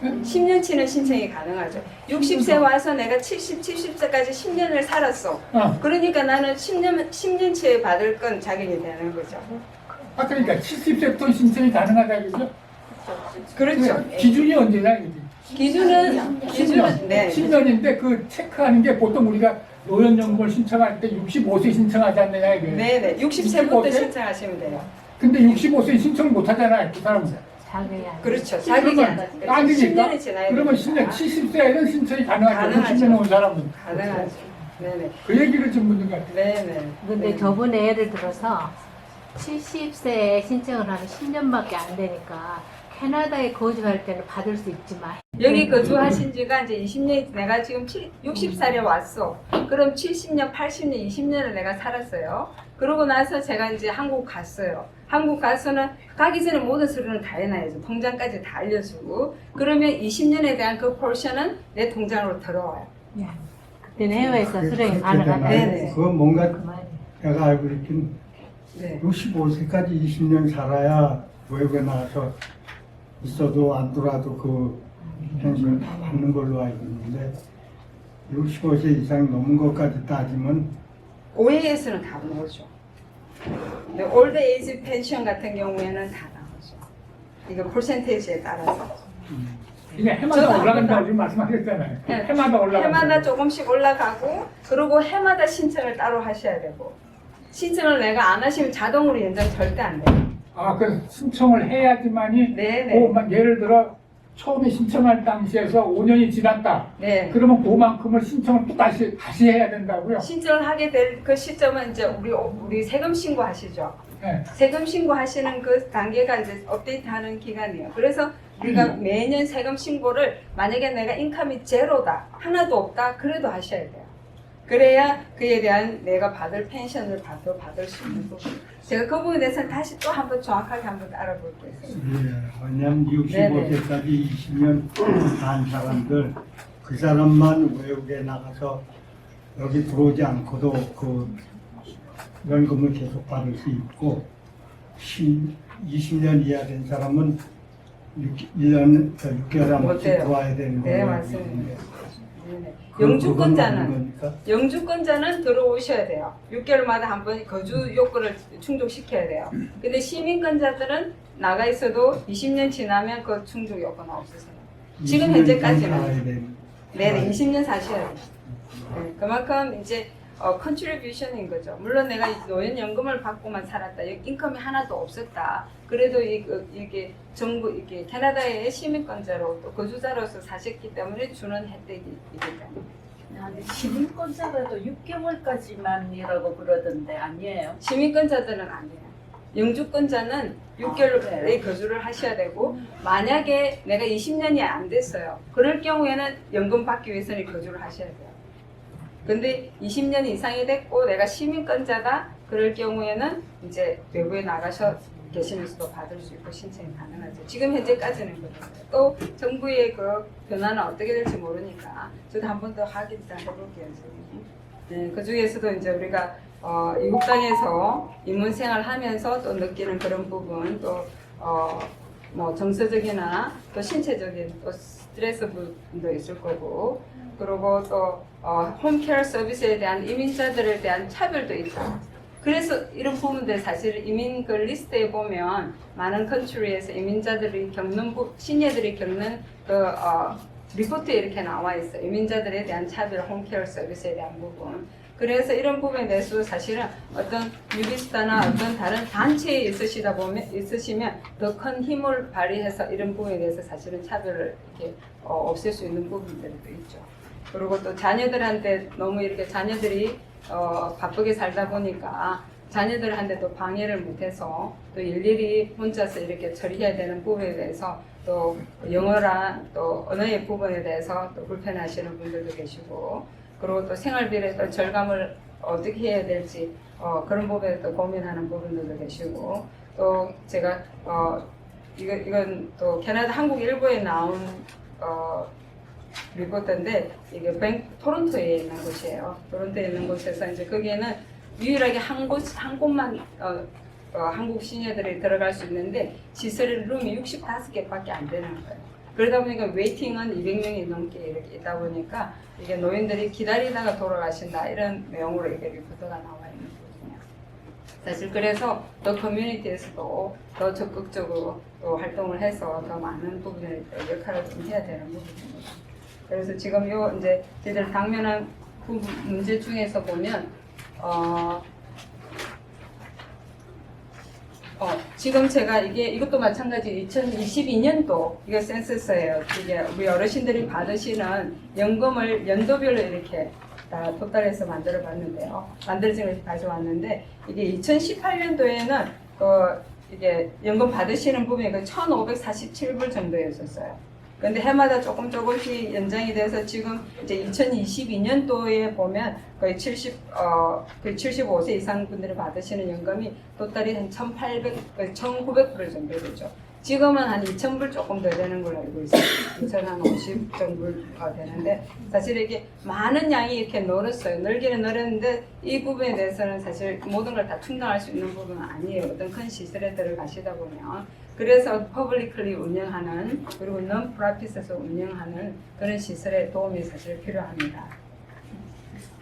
S1: 10년치는 신청이 가능하죠. 60세 와서 내가 70세까지 10년을 살았어.
S3: 어.
S1: 그러니까 나는 10년치에 받을 건 자격이 되는 거죠.
S3: 아 그러니까 70세부터 신청이 가능하다 이거죠?
S1: 그렇죠.
S3: 기준이 언제냐 이거지?
S1: 기준은 네.
S3: 10년인데 그 체크하는 게 보통 우리가 노년연금을 신청할 때 65세 신청하지 않느냐 이게.
S1: 네네. 60세부터
S3: 65세?
S1: 신청하시면 돼요.
S3: 근데 65세 신청을 못 하잖아요, 그 사람은.
S4: 자격이 안 돼.
S1: 그렇죠. 자격이 안
S3: 그러면
S1: 되니까.
S3: 안 되니까.
S1: 10년이 지나야
S3: 그러면
S1: 되니까.
S3: 70세에는 신청이 가능하죠.
S1: 가능하죠.
S3: 60년 온 사람은.
S1: 가능하죠. 네네.
S3: 그 얘기를 좀 묻는 것 같아요.
S1: 네네.
S4: 근데
S1: 네.
S4: 저번에 예를 들어서 70세에 신청을 하면 10년밖에 안 되니까 캐나다에 거주할 때는 받을 수 있지만
S1: 여기 거주하신 지가 이제 20년, 내가 지금 60살에 왔어. 그럼 70년, 80년, 20년을 내가 살았어요. 그러고 나서 제가 이제 한국 갔어요. 한국 가서는 가기 전에 모든 서류는 다 해놔야죠. 통장까지 다 알려주고. 그러면 20년에 대한 그 포션은 내 통장으로 들어와요.
S4: 그때는 해외에서 수령이
S2: 그렇게
S4: 가능하다.
S1: 네네.
S4: 그랬지.
S2: 그거 뭔가
S4: 그 말이.
S2: 내가 알고 있긴
S1: 네.
S2: 65세까지 20년 살아야 외국에 나가서 있어도 안 돌아도 그 펜션을 다 받는 걸로 알고 있는데 65세 이상 넘은 것까지 따지면
S1: OAS는 다 나오죠. 근데 올드 에이지 펜션 같은 경우에는 다 나오죠. 이거 퍼센테이지에 따라서.
S3: 이게 해마다
S1: 저도
S3: 올라간다고
S1: 한번
S3: 지금 말씀하셨잖아요.
S1: 네.
S3: 해마다 올라간다.
S1: 해마다 조금씩 올라가고, 그리고 해마다 신청을 따로 하셔야 되고, 신청을 내가 안 하시면 자동으로 연장 절대 안 돼요.
S3: 아, 그 신청을 해야지만이
S1: 네네.
S3: 예를 들어 처음에 신청할 당시에서 5년이 지났다.
S1: 네.
S3: 그러면 그만큼을 신청을 또 다시 해야 된다고요?
S1: 신청을 하게 될 그 시점은 이제 우리 세금 신고하시죠.
S3: 네.
S1: 세금 신고하시는 그 단계가 이제 업데이트하는 기간이에요. 그래서 우리가 매년 세금 신고를 만약에 내가 인컴이 제로다, 하나도 없다, 그래도 하셔야 돼요. 그래야 그에 대한 내가 받을 펜션을 받을 수 있는 부분. 제가 그 부분에 대해서 다시 또 한번 정확하게 한번 알아볼 거예요.
S2: 왜냐면 65세까지 20년 산 사람들 그 사람만 외국에 나가서 여기 들어오지 않고도 그 연금을 계속 받을 수 있고 20년 이하 된 사람은 1년, 6개월 한 번씩
S1: 못해요.
S2: 들어와야 되는 거예요.
S1: 네, 맞습니다. 네네. 영주권자는 영주권자는 들어오셔야 돼요. 6개월마다 한 번 거주 요건을 충족시켜야 돼요. 근데 시민권자들은 나가 있어도 20년 지나면 그 충족 요건은 없으세요. 지금 현재까지는 네네 20년 사셔야 돼요. 네, 그만큼 이제 컨트리뷰션인 거죠. 물론 내가 노인연금을 받고만 살았다, 인컴이 하나도 없었다. 그래도 이게 정부 이게 캐나다의 시민권자로 또 거주자로서 사셨기 때문에 주는 혜택이 있겠죠.
S5: 근데 시민권자라도 6개월까지만이라고 그러던데 아니에요?
S1: 시민권자들은 안 돼요. 영주권자는 6개월에
S5: 그래요?
S1: 거주를 하셔야 되고, 만약에 내가 20년이 안 됐어요. 그럴 경우에는 연금 받기 위해서는 거주를 하셔야 돼요. 근데 20년 이상이 됐고 내가 시민권자다, 그럴 경우에는 이제 외부에 나가셔 계시면서도 받을 수 있고 신청이 가능하죠. 지금 현재까지는 그래요. 또 정부의 그 변화는 어떻게 될지 모르니까 저도 한 번 더 확인 잘 해볼게요. 지금. 네, 그 중에서도 이제 우리가 이국 땅에서 인문 생활하면서 또 느끼는 그런 부분, 또 뭐 정서적이나 또 신체적인 또 스트레스 부분도 있을 거고, 그리고 또 홈케어 서비스에 대한 이민자들에 대한 차별도 있다. 그래서 이런 부분들 사실 이민 그 리스트에 보면 많은 컨트리에서 이민자들이 겪는 시니어들이 겪는 그 리포트에 이렇게 나와 있어요. 이민자들에 대한 차별, 홈케어 서비스에 대한 부분. 그래서 이런 부분에 대해서 사실은 어떤 유비스타나 어떤 다른 단체에 있으시면 더 큰 힘을 발휘해서 이런 부분에 대해서 사실은 차별을 이렇게 없앨 수 있는 부분들도 있죠. 그리고 또 자녀들한테 너무 이렇게 자녀들이 바쁘게 살다 보니까 자녀들한테 또 방해를 못해서 또 일일이 혼자서 이렇게 처리해야 되는 부분에 대해서 또 영어랑 또 언어의 부분에 대해서 또 불편하시는 분들도 계시고, 그리고 또 생활비를 또 절감을 어떻게 해야 될지 그런 부분에 또 고민하는 부분들도 계시고, 또 제가 이건 또 캐나다 한국 일보에 나온 리포트인데, 이게 토론토에 있는 곳이에요. 토론토에 있는 곳에서 이제 거기에는 유일하게 한 곳만 한국 시니어들이 들어갈 수 있는데 시설 룸이 65개밖에 안 되는 거예요. 그러다 보니까 웨이팅은 200명이 넘게 이렇게 있다 보니까 이게 노인들이 기다리다가 돌아가신다, 이런 내용으로 이게 리포트가 나와 있는 거거든요. 사실 그래서 더 커뮤니티에서도 더 적극적으로 또 활동을 해서 더 많은 부분을 역할을 좀 해야 되는 부분입니다. 그래서 지금 요 이제 저희들 당면한 문제 중에서 보면 지금 제가 이것도 마찬가지 2022년도 이거 센서스예요. 이게 우리 어르신들이 받으시는 연금을 연도별로 이렇게 다 토탈해서 만들어 봤는데요. 만들어진 것을 가져왔는데, 이게 2018년도에는 이게 연금 받으시는 부분이 1,547불 정도였었어요. 근데 해마다 조금씩 연장이 돼서 지금 이제 2022년도에 보면 거의 75세 이상 분들이 받으시는 연금이 토탈이 한 1,900불 정도 되죠. 지금은 한 2,000불 조금 더 되는 걸로 알고 있어요. 2,050 정도 되는데, 사실 이게 많은 양이 이렇게 늘었어요. 늘기는 늘었는데 이 부분에 대해서는 사실 모든 걸 다 충당할 수 있는 부분은 아니에요. 어떤 큰 시설에 들어가시다 보면. 그래서 퍼블리클리 운영하는, 그리고 non-profit에서 운영하는 그런 시설의 도움이 사실 필요합니다.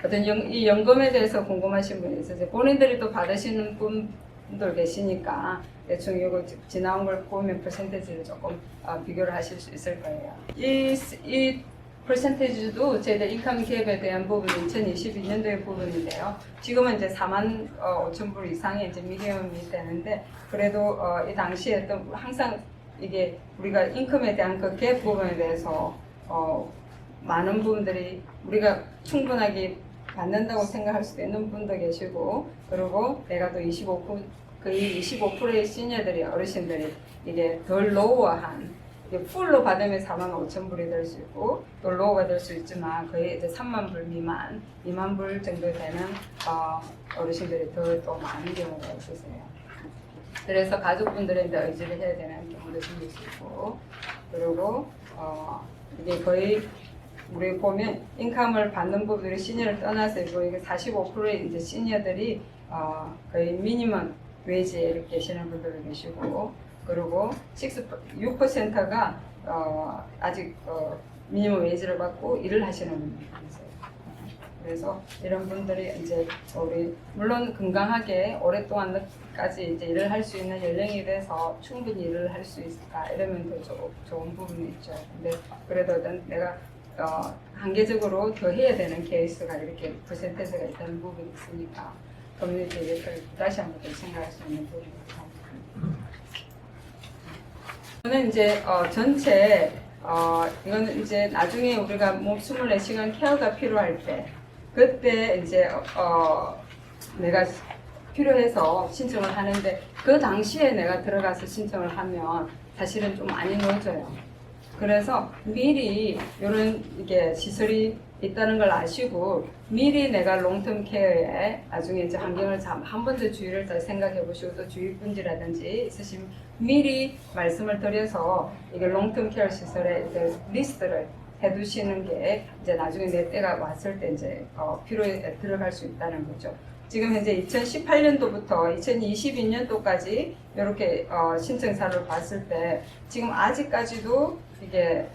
S1: 어떤 이 연금에 대해서 궁금하신 분이 있어서 본인들이 또 받으시는 분들 계시니까 대충 이거 지나온 걸 보면 퍼센테이지를 조금 비교를 하실 수 있을 거예요. 이 퍼센테이지도 저희들 인컴 갭에 대한 부분이 2022년도의 부분인데요. 지금은 이제 45,000불 이상의 이제 미디엄이 되는데, 그래도 이 당시에 또 항상 이게 우리가 인컴에 대한 그 갭 부분에 대해서 많은 분들이 우리가 충분하게 받는다고 생각할 수도 있는 분도 계시고, 그리고 내가 또 거의 25%의 시니어들이, 어르신들이 이게 덜 로우한, 풀로 받으면 45,000불이 될 수 있고 또 로우가 될 수 있지만 거의 이제 3만 불 미만, 2만 불 정도 되는 어르신들이 더 또 많은 경우가 있으세요. 그래서 가족분들한테 의지를 해야 되는 경우도 생길 수 있고, 그리고 이게 거의 우리 보면 인컴을 받는 부분들이 시니어를 떠나서 이게 45%의 이제 시니어들이 거의 미니멈 웨이지에 이렇게 계시는 분들도 계시고, 그리고 6%가 아직 미니멈 웨이지를 받고 일을 하시는 분들이 있어요. 그래서 이런 분들이 이제 우리 물론 건강하게 오랫동안까지 이제 일을 할 수 있는 연령이 돼서 충분히 일을 할 수 있을까, 이러면 더 좋은 부분이 있죠. 근데 그래도 어떤 내가 한계적으로 더 해야 되는 케이스가 이렇게 퍼센테이지가 있다는 부분이 있으니까 커뮤니티에 다시 한번 생각할 수 있는 부분입니다. 저는 이제 전체 이거는 이제 나중에 우리가 몸 24시간 케어가 필요할 때, 그때 이제 내가 필요해서 신청을 하는데, 그 당시에 내가 들어가서 신청을 하면 사실은 좀 많이 늦어요. 그래서 미리 이런 이게 시설이 있다는 걸 아시고 미리 내가 롱텀 케어에 나중에 이제 환경을 한 번 더 주의를 더 생각해 보시고, 또 주위 분들이라든지 있으시면 미리 말씀을 드려서 이게 롱텀 케어 시설에 이제 리스트를 해두시는 게 이제 나중에 내 때가 왔을 때 이제 필요에 들어갈 수 있다는 거죠. 지금 현재 2018년도부터 2022년도까지 이렇게 신청사를 봤을 때 지금 아직까지도 이게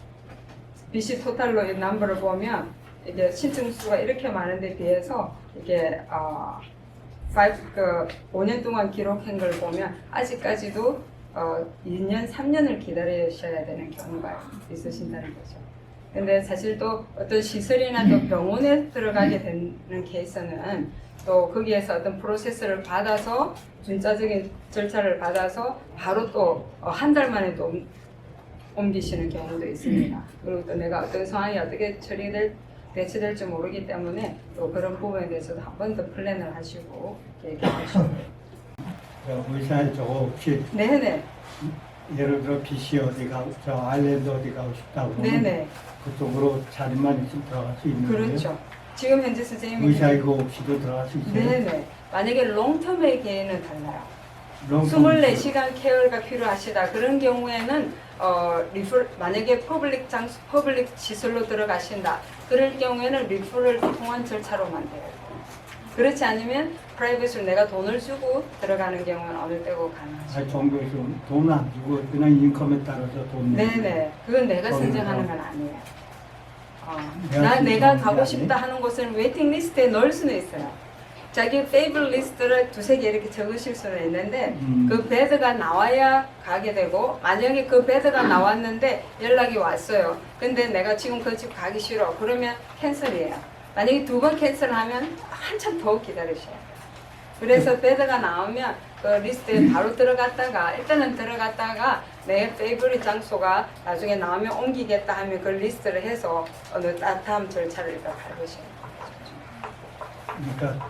S1: BC 토탈로 이 넘버를 보면 이게 신청 수가 이렇게 많은데 비해서 이게 5년 동안 기록한 걸 보면 아직까지도 2년, 3년을 기다리셔야 되는 경우가 있으신다는 거죠. 근데 사실 또 어떤 시설이나 또 병원에 들어가게 되는 케이스는 또 거기에서 어떤 프로세스를 받아서 준차적인 절차를 받아서 바로 또 한 달 만에 또 옮기시는 경우도 있습니다. 그리고 또 내가 어떤 상황이 어떻게 처리될 대체될지 모르기 때문에 또 그런 부분에 대해서도 한 번 더 플랜을 하시고 계획하시고.
S2: 의사에 저거 혹시
S1: 네네.
S2: 예를 들어 BC 어디 가고 저 아일랜드 어디 가고 싶다고 그러면
S1: 네네.
S2: 그쪽으로 자리만 있으면 들어갈 수 있는 거예요?
S1: 그렇죠. 지금 현재 선생님이
S2: 의사 이거 없이도 들어갈 수 있어요?
S1: 네네. 만약에 롱텀의 경우에는 달라요.
S2: 롱텀
S1: 24시간 케어가 필요하시다. 그런 경우에는 만약에 퍼블릭 시설로 들어가신다. 그럴 경우에는 리퍼를 통한 절차로만 돼요. 그렇지 않으면 프라이빗으로 내가 돈을 주고 들어가는 경우는 어느 때고 가능하죠.
S2: 아니, 정부에서 돈 안 주고 그냥 인컴에 따라서 돈 내고.
S1: 네네. 그건 내가
S2: 거기서.
S1: 선정하는 건 아니에요.
S2: 내가
S1: 내가
S2: 선정하는
S1: 가고
S2: 게
S1: 싶다
S2: 아니에요?
S1: 하는 곳은 웨이팅 리스트에 넣을 수는 있어요. 자기 페이블 리스트를 두세 개 이렇게 적으실 수는 있는데 그 베드가 나와야 가게 되고, 만약에 그 베드가 나왔는데 연락이 왔어요. 근데 내가 지금 그 집 가기 싫어. 그러면 캔슬이에요. 만약에 2번 캔슬하면 한참 더 기다리셔요. 그래서 베드가 나오면 그 리스트에 바로 들어갔다가 일단은 들어갔다가 내 페이보릿 장소가 나중에 나오면 옮기겠다 하면 그 리스트를 해서 어느 다음 절차를 일단 밟으셔요.
S2: 그러니까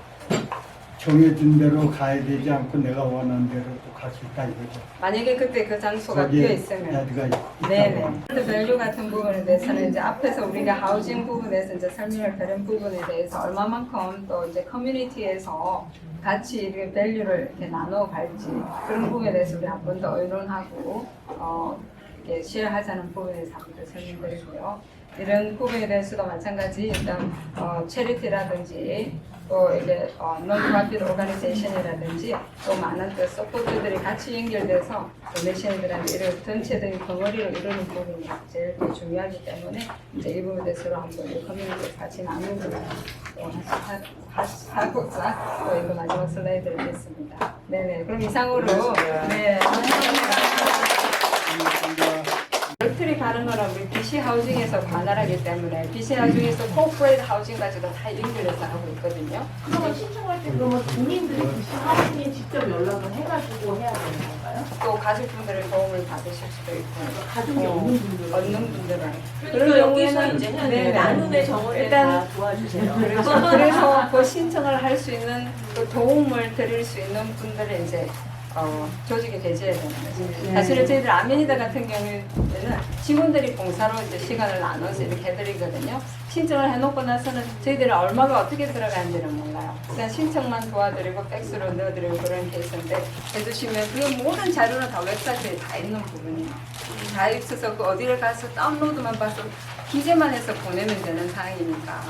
S2: 정해진 대로 가야 되지 않고 내가 원하는 대로 또 갈 수 있다 이거죠.
S1: 만약에 그때 그 장소가
S2: 거기에
S1: 비어 있으면.
S2: 야드가 있다고.
S1: 네네. 밸류 같은 부분에 대해서는 이제 앞에서 우리가 하우징 부분에서 이제 설명을 드린 부분에 대해서 얼마만큼 또 이제 커뮤니티에서 같이 이렇게 밸류를 이렇게 나눠 갈지 그런 부분에 대해서 우리 한 번 더 의논하고 이렇게 시행하자는 부분에 대해서 한 번 더 설명드리고요. 이런 부분에 대해서도 마찬가지 일단 체리티라든지 또 이게 non-profit organization이라든지 또 많은 또 서포트들이 같이 연결돼서 도네이션들한테 이런 전체적인 덩어리로 이루는 부분이 제일 또 중요하기 때문에 이제 이 부분에 대해서 한번 커뮤니티 같이 나누고 하고 또 이거 마지막 슬라이드를 냈습니다. 네네. 그럼 이상으로 네. 럭트리 가는 거는 우리 BC 하우징에서 관할하기 때문에 BC 하우징에서 코퍼레이트 하우징까지도 다 연결해서 하고 있거든요.
S6: 그러면 신청할 때 그러면 국민들이 BC하우징에 직접 연락을 해가지고 해야 되는 건가요?
S1: 또 가족분들의 도움을 받으실 수도 있고
S6: 가족이 없는 분들은?
S1: 얻는 분들은
S5: 그러니까 여기서 이제 해야 돼요.
S1: 네네.
S5: 나눔의 정원에
S1: 일단
S5: 다 도와주세요.
S1: 그래서 그 신청을 할 수 있는 그 도움을 드릴 수 있는 분들을 이제 조직에 배제해야 되는 거죠. 사실은 저희들 아메니다 같은 경우에는 직원들이 봉사로 이제 시간을 나눠서 이렇게 해드리거든요. 신청을 해놓고 나서는 저희들은 얼마가 어떻게 들어가는지는 몰라요. 그냥 신청만 도와드리고 팩스로 넣어드리고 그런 케이스인데 해주시면 그 모든 자료는 다 웹사이트에 다 있는 부분이에요. 다 있어서 그 어디를 가서 다운로드만 봐서 기재만 해서 보내면 되는 상황이니까.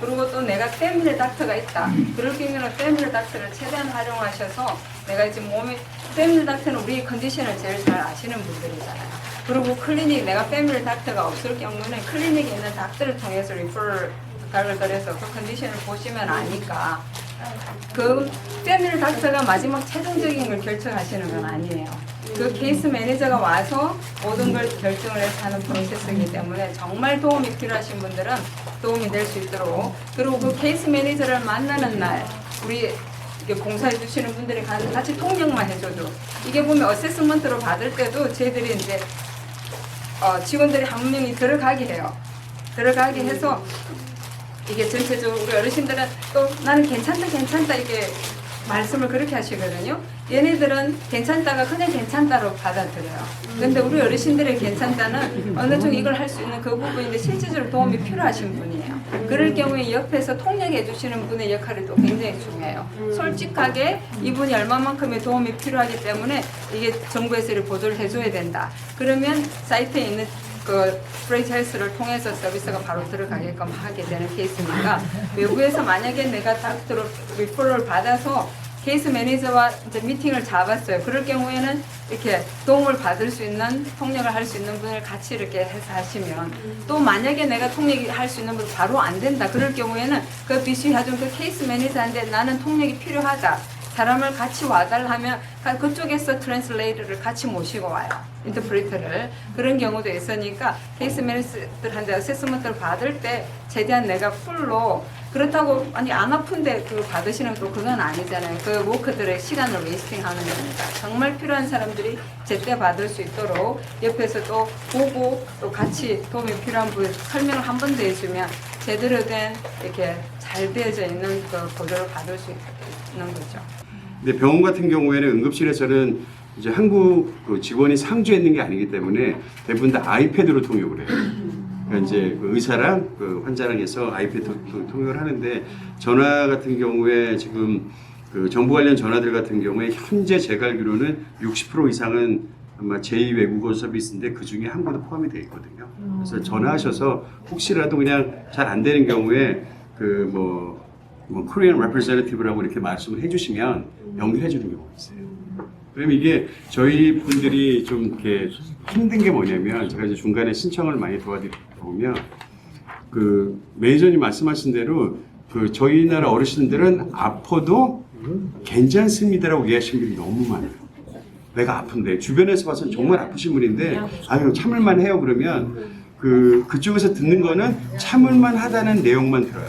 S1: 그리고 또 내가 패밀리 닥터가 있다. 그럴 경우에는 패밀리 닥터를 최대한 활용하셔서 내가 지금 몸이 패밀리 닥터는 우리 컨디션을 제일 잘 아시는 분들이잖아요. 그리고 클리닉, 내가 패밀리 닥터가 없을 경우는 클리닉에 있는 닥터를 통해서 리퍼를 부탁을 드려서 그 컨디션을 보시면 아니까 그 패밀리 닥터가 마지막 최종적인 걸 결정하시는 건 아니에요. 그 케이스 매니저가 와서 모든 걸 결정을 해서 하는 프로세스이기 때문에 정말 도움이 필요하신 분들은 도움이 될 수 있도록, 그리고 그 케이스 매니저를 만나는 날 우리 이게 봉사해 주시는 분들이 같이 통역만 해줘도, 이게 보면 어세스먼트로 받을 때도 저희들이 이제 직원들이 한 명이 들어가게 해요. 들어가게 해서 이게 전체적으로 우리 어르신들은 또 나는 괜찮다 이게 말씀을 그렇게 하시거든요. 얘네들은 괜찮다가 그냥 괜찮다로 받아들여요. 근데 우리 어르신들의 괜찮다는 어느 정도 이걸 할 수 있는 그 부분인데 실질적으로 도움이 필요하신 분이에요. 그럴 경우에 옆에서 통역해 주시는 분의 역할이 또 굉장히 중요해요. 솔직하게 이분이 얼마만큼의 도움이 필요하기 때문에 이게 정부에서 이렇게 보도를 해줘야 된다. 그러면 사이트에 있는 그 스프레이트 헬스를 통해서 서비스가 바로 들어가게끔 하게 되는 케이스니까, 외부에서 만약에 내가 닥터로 리퍼럴을 받아서 케이스 매니저와 이제 미팅을 잡았어요. 그럴 경우에는 이렇게 도움을 받을 수 있는, 통역을 할 수 있는 분을 같이 이렇게 해서 하시면, 또 만약에 내가 통역이 할 수 있는 분 바로 안 된다. 그럴 경우에는 그 BC 하중 그 케이스 매니저한테 나는 통역이 필요하다. 사람을 같이 와달라 하면 그쪽에서 트랜슬레이터를 같이 모시고 와요. 인터프리터를. 그런 경우도 있으니까 케이스 매니저들한테 어세스먼트를 받을 때 최대한 내가 풀로, 그렇다고 아니 안 아픈데 그 받으시는 또 그건 아니잖아요. 그 워커들의 시간을 웨이스팅하는 거니까 정말 필요한 사람들이 제때 받을 수 있도록 옆에서 또 보고 또 같이 도움이 필요한 분 설명을 한 번 더 해주면 제대로 된 이렇게 잘 되어져 있는 그 보조를 받을 수 있는 거죠.
S7: 근데 병원 같은 경우에는 응급실에서는 이제 한국 그 직원이 상주해 있는 게 아니기 때문에 대부분 다 아이패드로 통역을 해요. 그러니까 이제 그 의사랑 그 환자랑 해서 아이패드 통역을 하는데 전화 같은 경우에 지금 그 정부 관련 전화들 같은 경우에 현재 제가 알기로는 60% 이상은 아마 제2 외국어 서비스인데 그 중에 한국도 포함이 되어 있거든요. 그래서 전화하셔서 혹시라도 그냥 잘 안 되는 경우에 그 뭐 Korean representative라고 이렇게 말씀을 해주시면 연결해 주는 경우가 있어요. 그럼 이게 저희 분들이 좀 이렇게 힘든 게 뭐냐면 제가 이제 중간에 신청을 많이 도와드리다 보면 그 매니저님 말씀하신 대로 그 저희 나라 어르신들은 아파도 괜찮습니다라고 얘기하시는 분이 너무 많아요. 내가 아픈데 주변에서 봐서는 정말 아프신 분인데 아유 참을만 해요 그러면 그쪽에서 듣는 거는 참을만 하다는 내용만 들어요.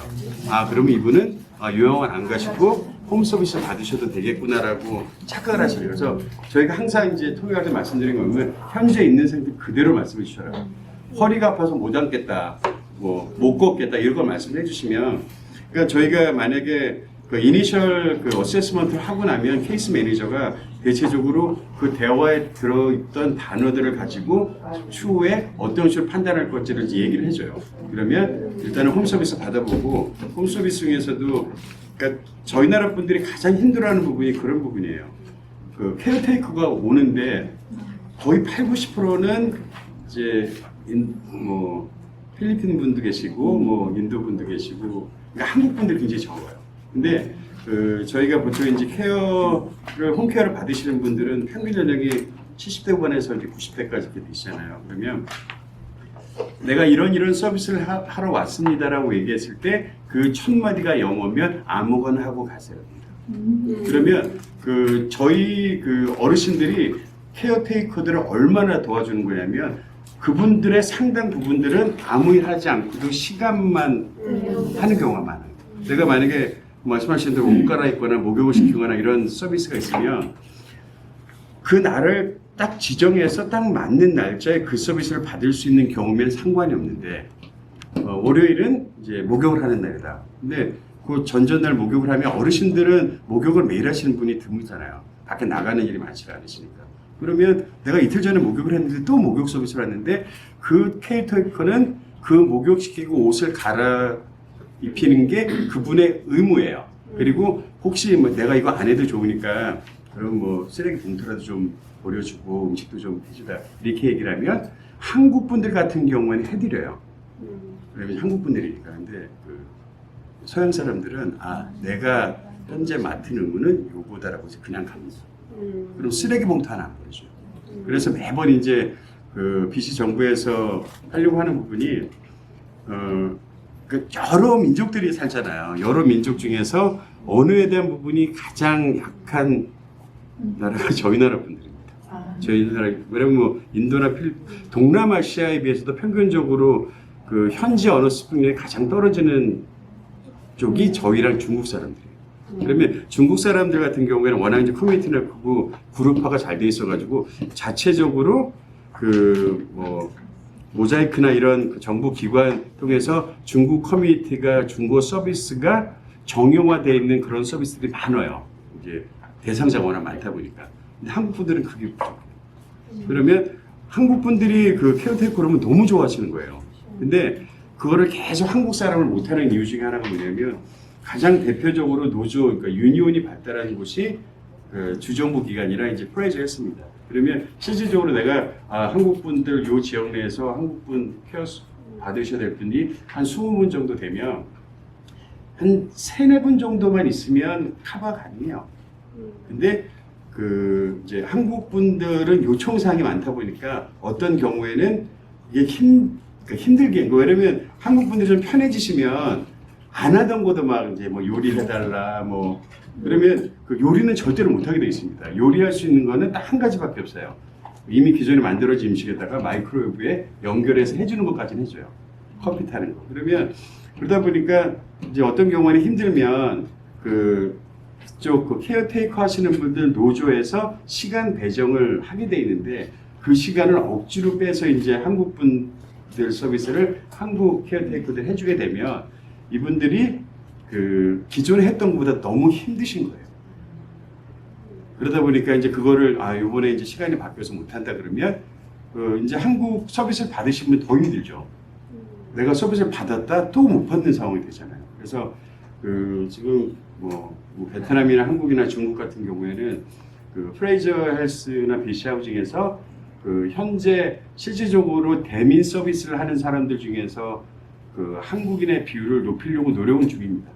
S7: 아 그러면 이분은 요양원 안 가시고 홈 서비스 받으셔도 되겠구나라고 착각을 하시는 거죠. 저희가 항상 이제 통역할 때 말씀드린 거는 현재 있는 상태 그대로 말씀해 주셔라. 허리가 아파서 못 앉겠다, 뭐 못 걷겠다 이런 걸 말씀해 주시면 그러니까 저희가 만약에 그 이니셜 그 어세스먼트를 하고 나면 케이스 매니저가 대체적으로 그 대화에 들어있던 단어들을 가지고 추후에 어떤 식으로 판단할 것지를 얘기를 해줘요. 그러면 일단은 홈 서비스 받아보고 홈 서비스 중에서도 그러니까 저희 나라 분들이 가장 힘들어하는 부분이 그런 부분이에요. 그 케어테이커가 오는데 거의 80~90%는 이제 뭐 필리핀 분도 계시고 뭐 인도 분도 계시고 그러니까 한국 분들이 굉장히 적어요. 근데 그 저희가 보통 이제 케어를 홈케어를 받으시는 분들은 평균 연령이 70대 후반에서 이제 90대까지 이렇게 되시잖아요. 그러면 내가 이런 서비스를 하러 왔습니다라고 얘기했을 때 그 첫 마디가 영어면 아무거나 하고 가세요. 그러면 그 저희 그 어르신들이 케어테이커들을 얼마나 도와주는 거냐면 그분들의 상당 부분들은 아무 일 하지 않고도 시간만 하는 경우가 많아요. 내가 만약에 말씀하신 대로 옷 갈아입거나 목욕을 시키거나 이런 서비스가 있으면 그 날을 딱 지정해서 딱 맞는 날짜에 그 서비스를 받을 수 있는 경우면 상관이 없는데 월요일은 이제 목욕을 하는 날이다. 근데 그 전전날 목욕을 하면 어르신들은 목욕을 매일 하시는 분이 드물잖아요. 밖에 나가는 일이 많지가 않으시니까. 그러면 내가 이틀 전에 목욕을 했는데 또 목욕 서비스를 했는데 그 케어테이커는 그 목욕시키고 옷을 갈아입히는 게 그분의 의무예요. 그리고 혹시 뭐 내가 이거 안 해도 좋으니까 그럼 뭐 쓰레기 봉투라도 좀 버려주고 음식도 좀 해주다 이렇게 얘기를 하면 한국 분들 같은 경우에는 해드려요. 그러면 한국 분들이니까. 근데 그 서양 사람들은 아 내가 현재 맡은 의무는 요거다라고 해서 그냥 갑니다. 그럼 쓰레기 봉투 하나 안 버려줘요. 그래서 매번 이제 그 BC 정부에서 하려고 하는 부분이 그 여러 민족들이 살잖아요. 여러 민족 중에서 언어에 대한 부분이 가장 약한 나라가 저희 나라 분들입니다. 저희 나라 왜냐면 뭐 인도나 동남아시아에 비해서도 평균적으로 그 현지 언어 수준이 가장 떨어지는 쪽이 저희랑 중국 사람들이에요. 그러면 중국 사람들 같은 경우에는 워낙 이제 커뮤니티가 크고 그룹화가 잘 돼 있어가지고 자체적으로 그 뭐 모자이크나 이런 그 정부 기관 통해서 중국 커뮤니티가 중국어 서비스가 정형화되어 있는 그런 서비스들이 많아요. 이제 대상자가 워낙 많다 보니까. 근데 한국 분들은 그게 부족해요. 그러면 한국 분들이 그 케어테이커 그러면 너무 좋아하시는 거예요. 근데 그거를 계속 한국 사람을 못하는 이유 중에 하나가 뭐냐면 가장 대표적으로 노조, 그러니까 유니온이 발달한 곳이 그 주정부 기관이라 이제 프레이즈를 했습니다. 그러면 실질적으로 내가 한국 분들 요 지역 내에서 한국 분 케어 받으셔야 될 분이 한 20분 정도 되면 한 3~4분 정도만 있으면 커버 가능해요. 근데 그 이제 한국 분들은 요청 사항이 많다 보니까 어떤 경우에는 이게 힘들게 왜냐면 한국 분들이 좀 편해지시면 안 하던 것도 막 이제 뭐 요리해달라 뭐 그러면 그 요리는 절대로 못하게 되어 있습니다. 요리할 수 있는 거는 딱 한 가지밖에 없어요. 이미 기존에 만들어진 음식에다가 마이크로웨이브에 연결해서 해주는 것까지는 해줘요. 커피 타는 거. 그러다 보니까 이제 어떤 경우에는 힘들면 그쪽 그 케어테이커 하시는 분들 노조에서 시간 배정을 하게 돼 있는데 그 시간을 억지로 빼서 이제 한국 분 서비스를 한국 케어테이커들 해주게 되면 이분들이 그 기존에 했던 것보다 너무 힘드신 거예요. 그러다 보니까 이제 그거를 이번에 이제 시간이 바뀌어서 못한다 그러면 이제 한국 서비스를 받으시면 더 힘들죠. 내가 서비스를 받았다 또 못 받는 상황이 되잖아요. 그래서 그 지금 뭐 베트남이나 한국이나 중국 같은 경우에는 그 프레이저 헬스나 BC 하우징에서 그 현재 실질적으로 대민 서비스를 하는 사람들 중에서 그 한국인의 비율을 높이려고 노력은 중입니다.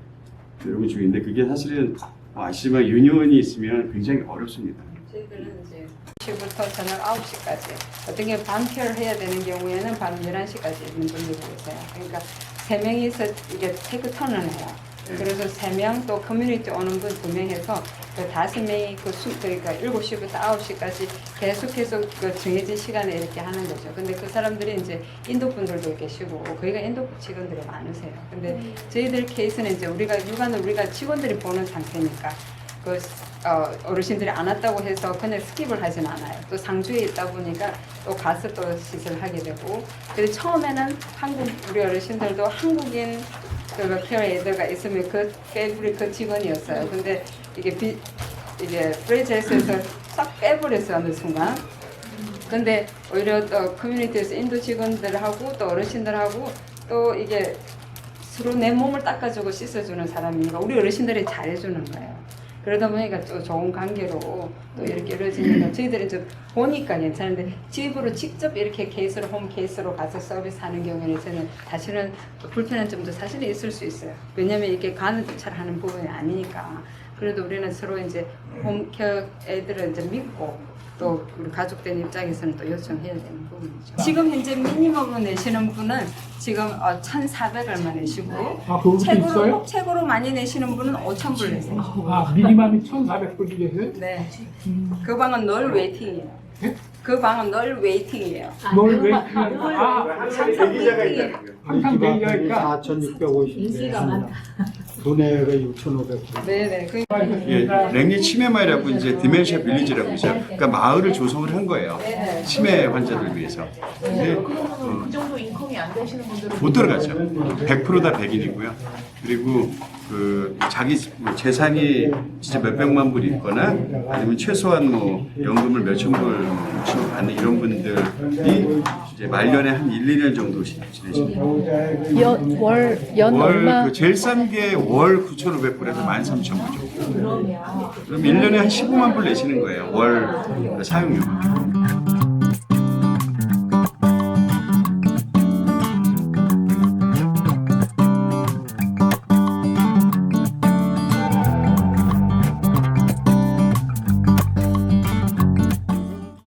S7: 노력은 중인데 그게 사실은 아시지만 유니온이 있으면 굉장히 어렵습니다.
S1: 저희들은 이제 10시부터 저녁 9시까지 어떤 게 밤 케어를 해야 되는 경우에는 밤 11시까지 있는 분들이 계세요. 그러니까 3명이서 이게 테이크 턴을 해요. 그래서 3명 또 커뮤니티 오는 분 2명 해서 그 5명이 그러니까 7시부터 9시까지 계속해서 그 정해진 시간에 이렇게 하는 거죠. 근데 그 사람들이 이제 인도 분들도 계시고 거기가 인도 직원들이 많으세요. 근데 저희들 케이스는 이제 우리가 육아는 우리가 직원들이 보는 상태니까 그 어르신들이 안 왔다고 해서 그냥 스킵을 하진 않아요. 또 상주에 있다 보니까 또 가서 또 시술을 하게 되고. 그래서 처음에는 우리 어르신들도 한국인 그 케어 에이드가 있으면 우리 그 직원이었어요. 근데 이게 프레이저에서 싹 빼버렸어요 어느 순간. 근데 오히려 또 커뮤니티에서 인도 직원들하고 또 어르신들하고 또 이게 서로 내 몸을 닦아주고 씻어주는 사람이니까 우리 어르신들이 잘해주는 거예요. 그러다 보니까 또 좋은 관계로 또 이렇게 이루어지니까 저희들이 좀 보니까 괜찮은데 집으로 직접 이렇게 케이스로 홈 케이스로 가서 서비스하는 경우에는 저는 사실은 불편한 점도 사실은 있을 수 있어요. 왜냐하면 이렇게 가는 잘 하는 부분이 아니니까. 그래도 우리는 서로 이제 홈케어 애들을 이제 믿고 또 우리 가족된 입장에서는 또 요청해야 되는 부분이죠. 지금 현재 미니멈을 내시는 분은 지금 1,400 얼마 내시고
S3: 그것도 있어요?
S1: 최고로 많이 내시는 분은 5,000불 내세요.
S3: 미니멈이 1,400불이래요?
S1: 네. 그 방은 널 웨이팅이에요. 그 방은 널 웨이팅이에요.
S3: 뭘 왜?
S1: 항상
S7: 대기자가
S1: 웨이팅이에요.
S7: 있다는 거예요.
S3: 항상 대기하니까
S2: 4,650대 도내가 6,500대.
S1: 네네.
S7: 예, 랭리 치매마이라고 이제 디멘시아 빌리지라고 있어요. 그러니까 마을을 조성을 한 거예요. 치매 환자들 위해서. 근데
S6: 그러면 그 정도 인컴이 안 되시는 분들은
S7: 못 들어가죠. 100% 다 백인이고요. 그리고 그 자기 재산이 진짜 몇백만 불이 있거나 아니면 최소한 뭐 연금을 몇천 불 받는 이런 분들이 이제 말년에 한 1, 2년 정도 지내십니다.
S4: 연
S7: 월, 그 제일 싼 게 월 9,500불에서 13,000불 정도. 그럼 1년에 한 15만 불 내시는 거예요. 월 사용료.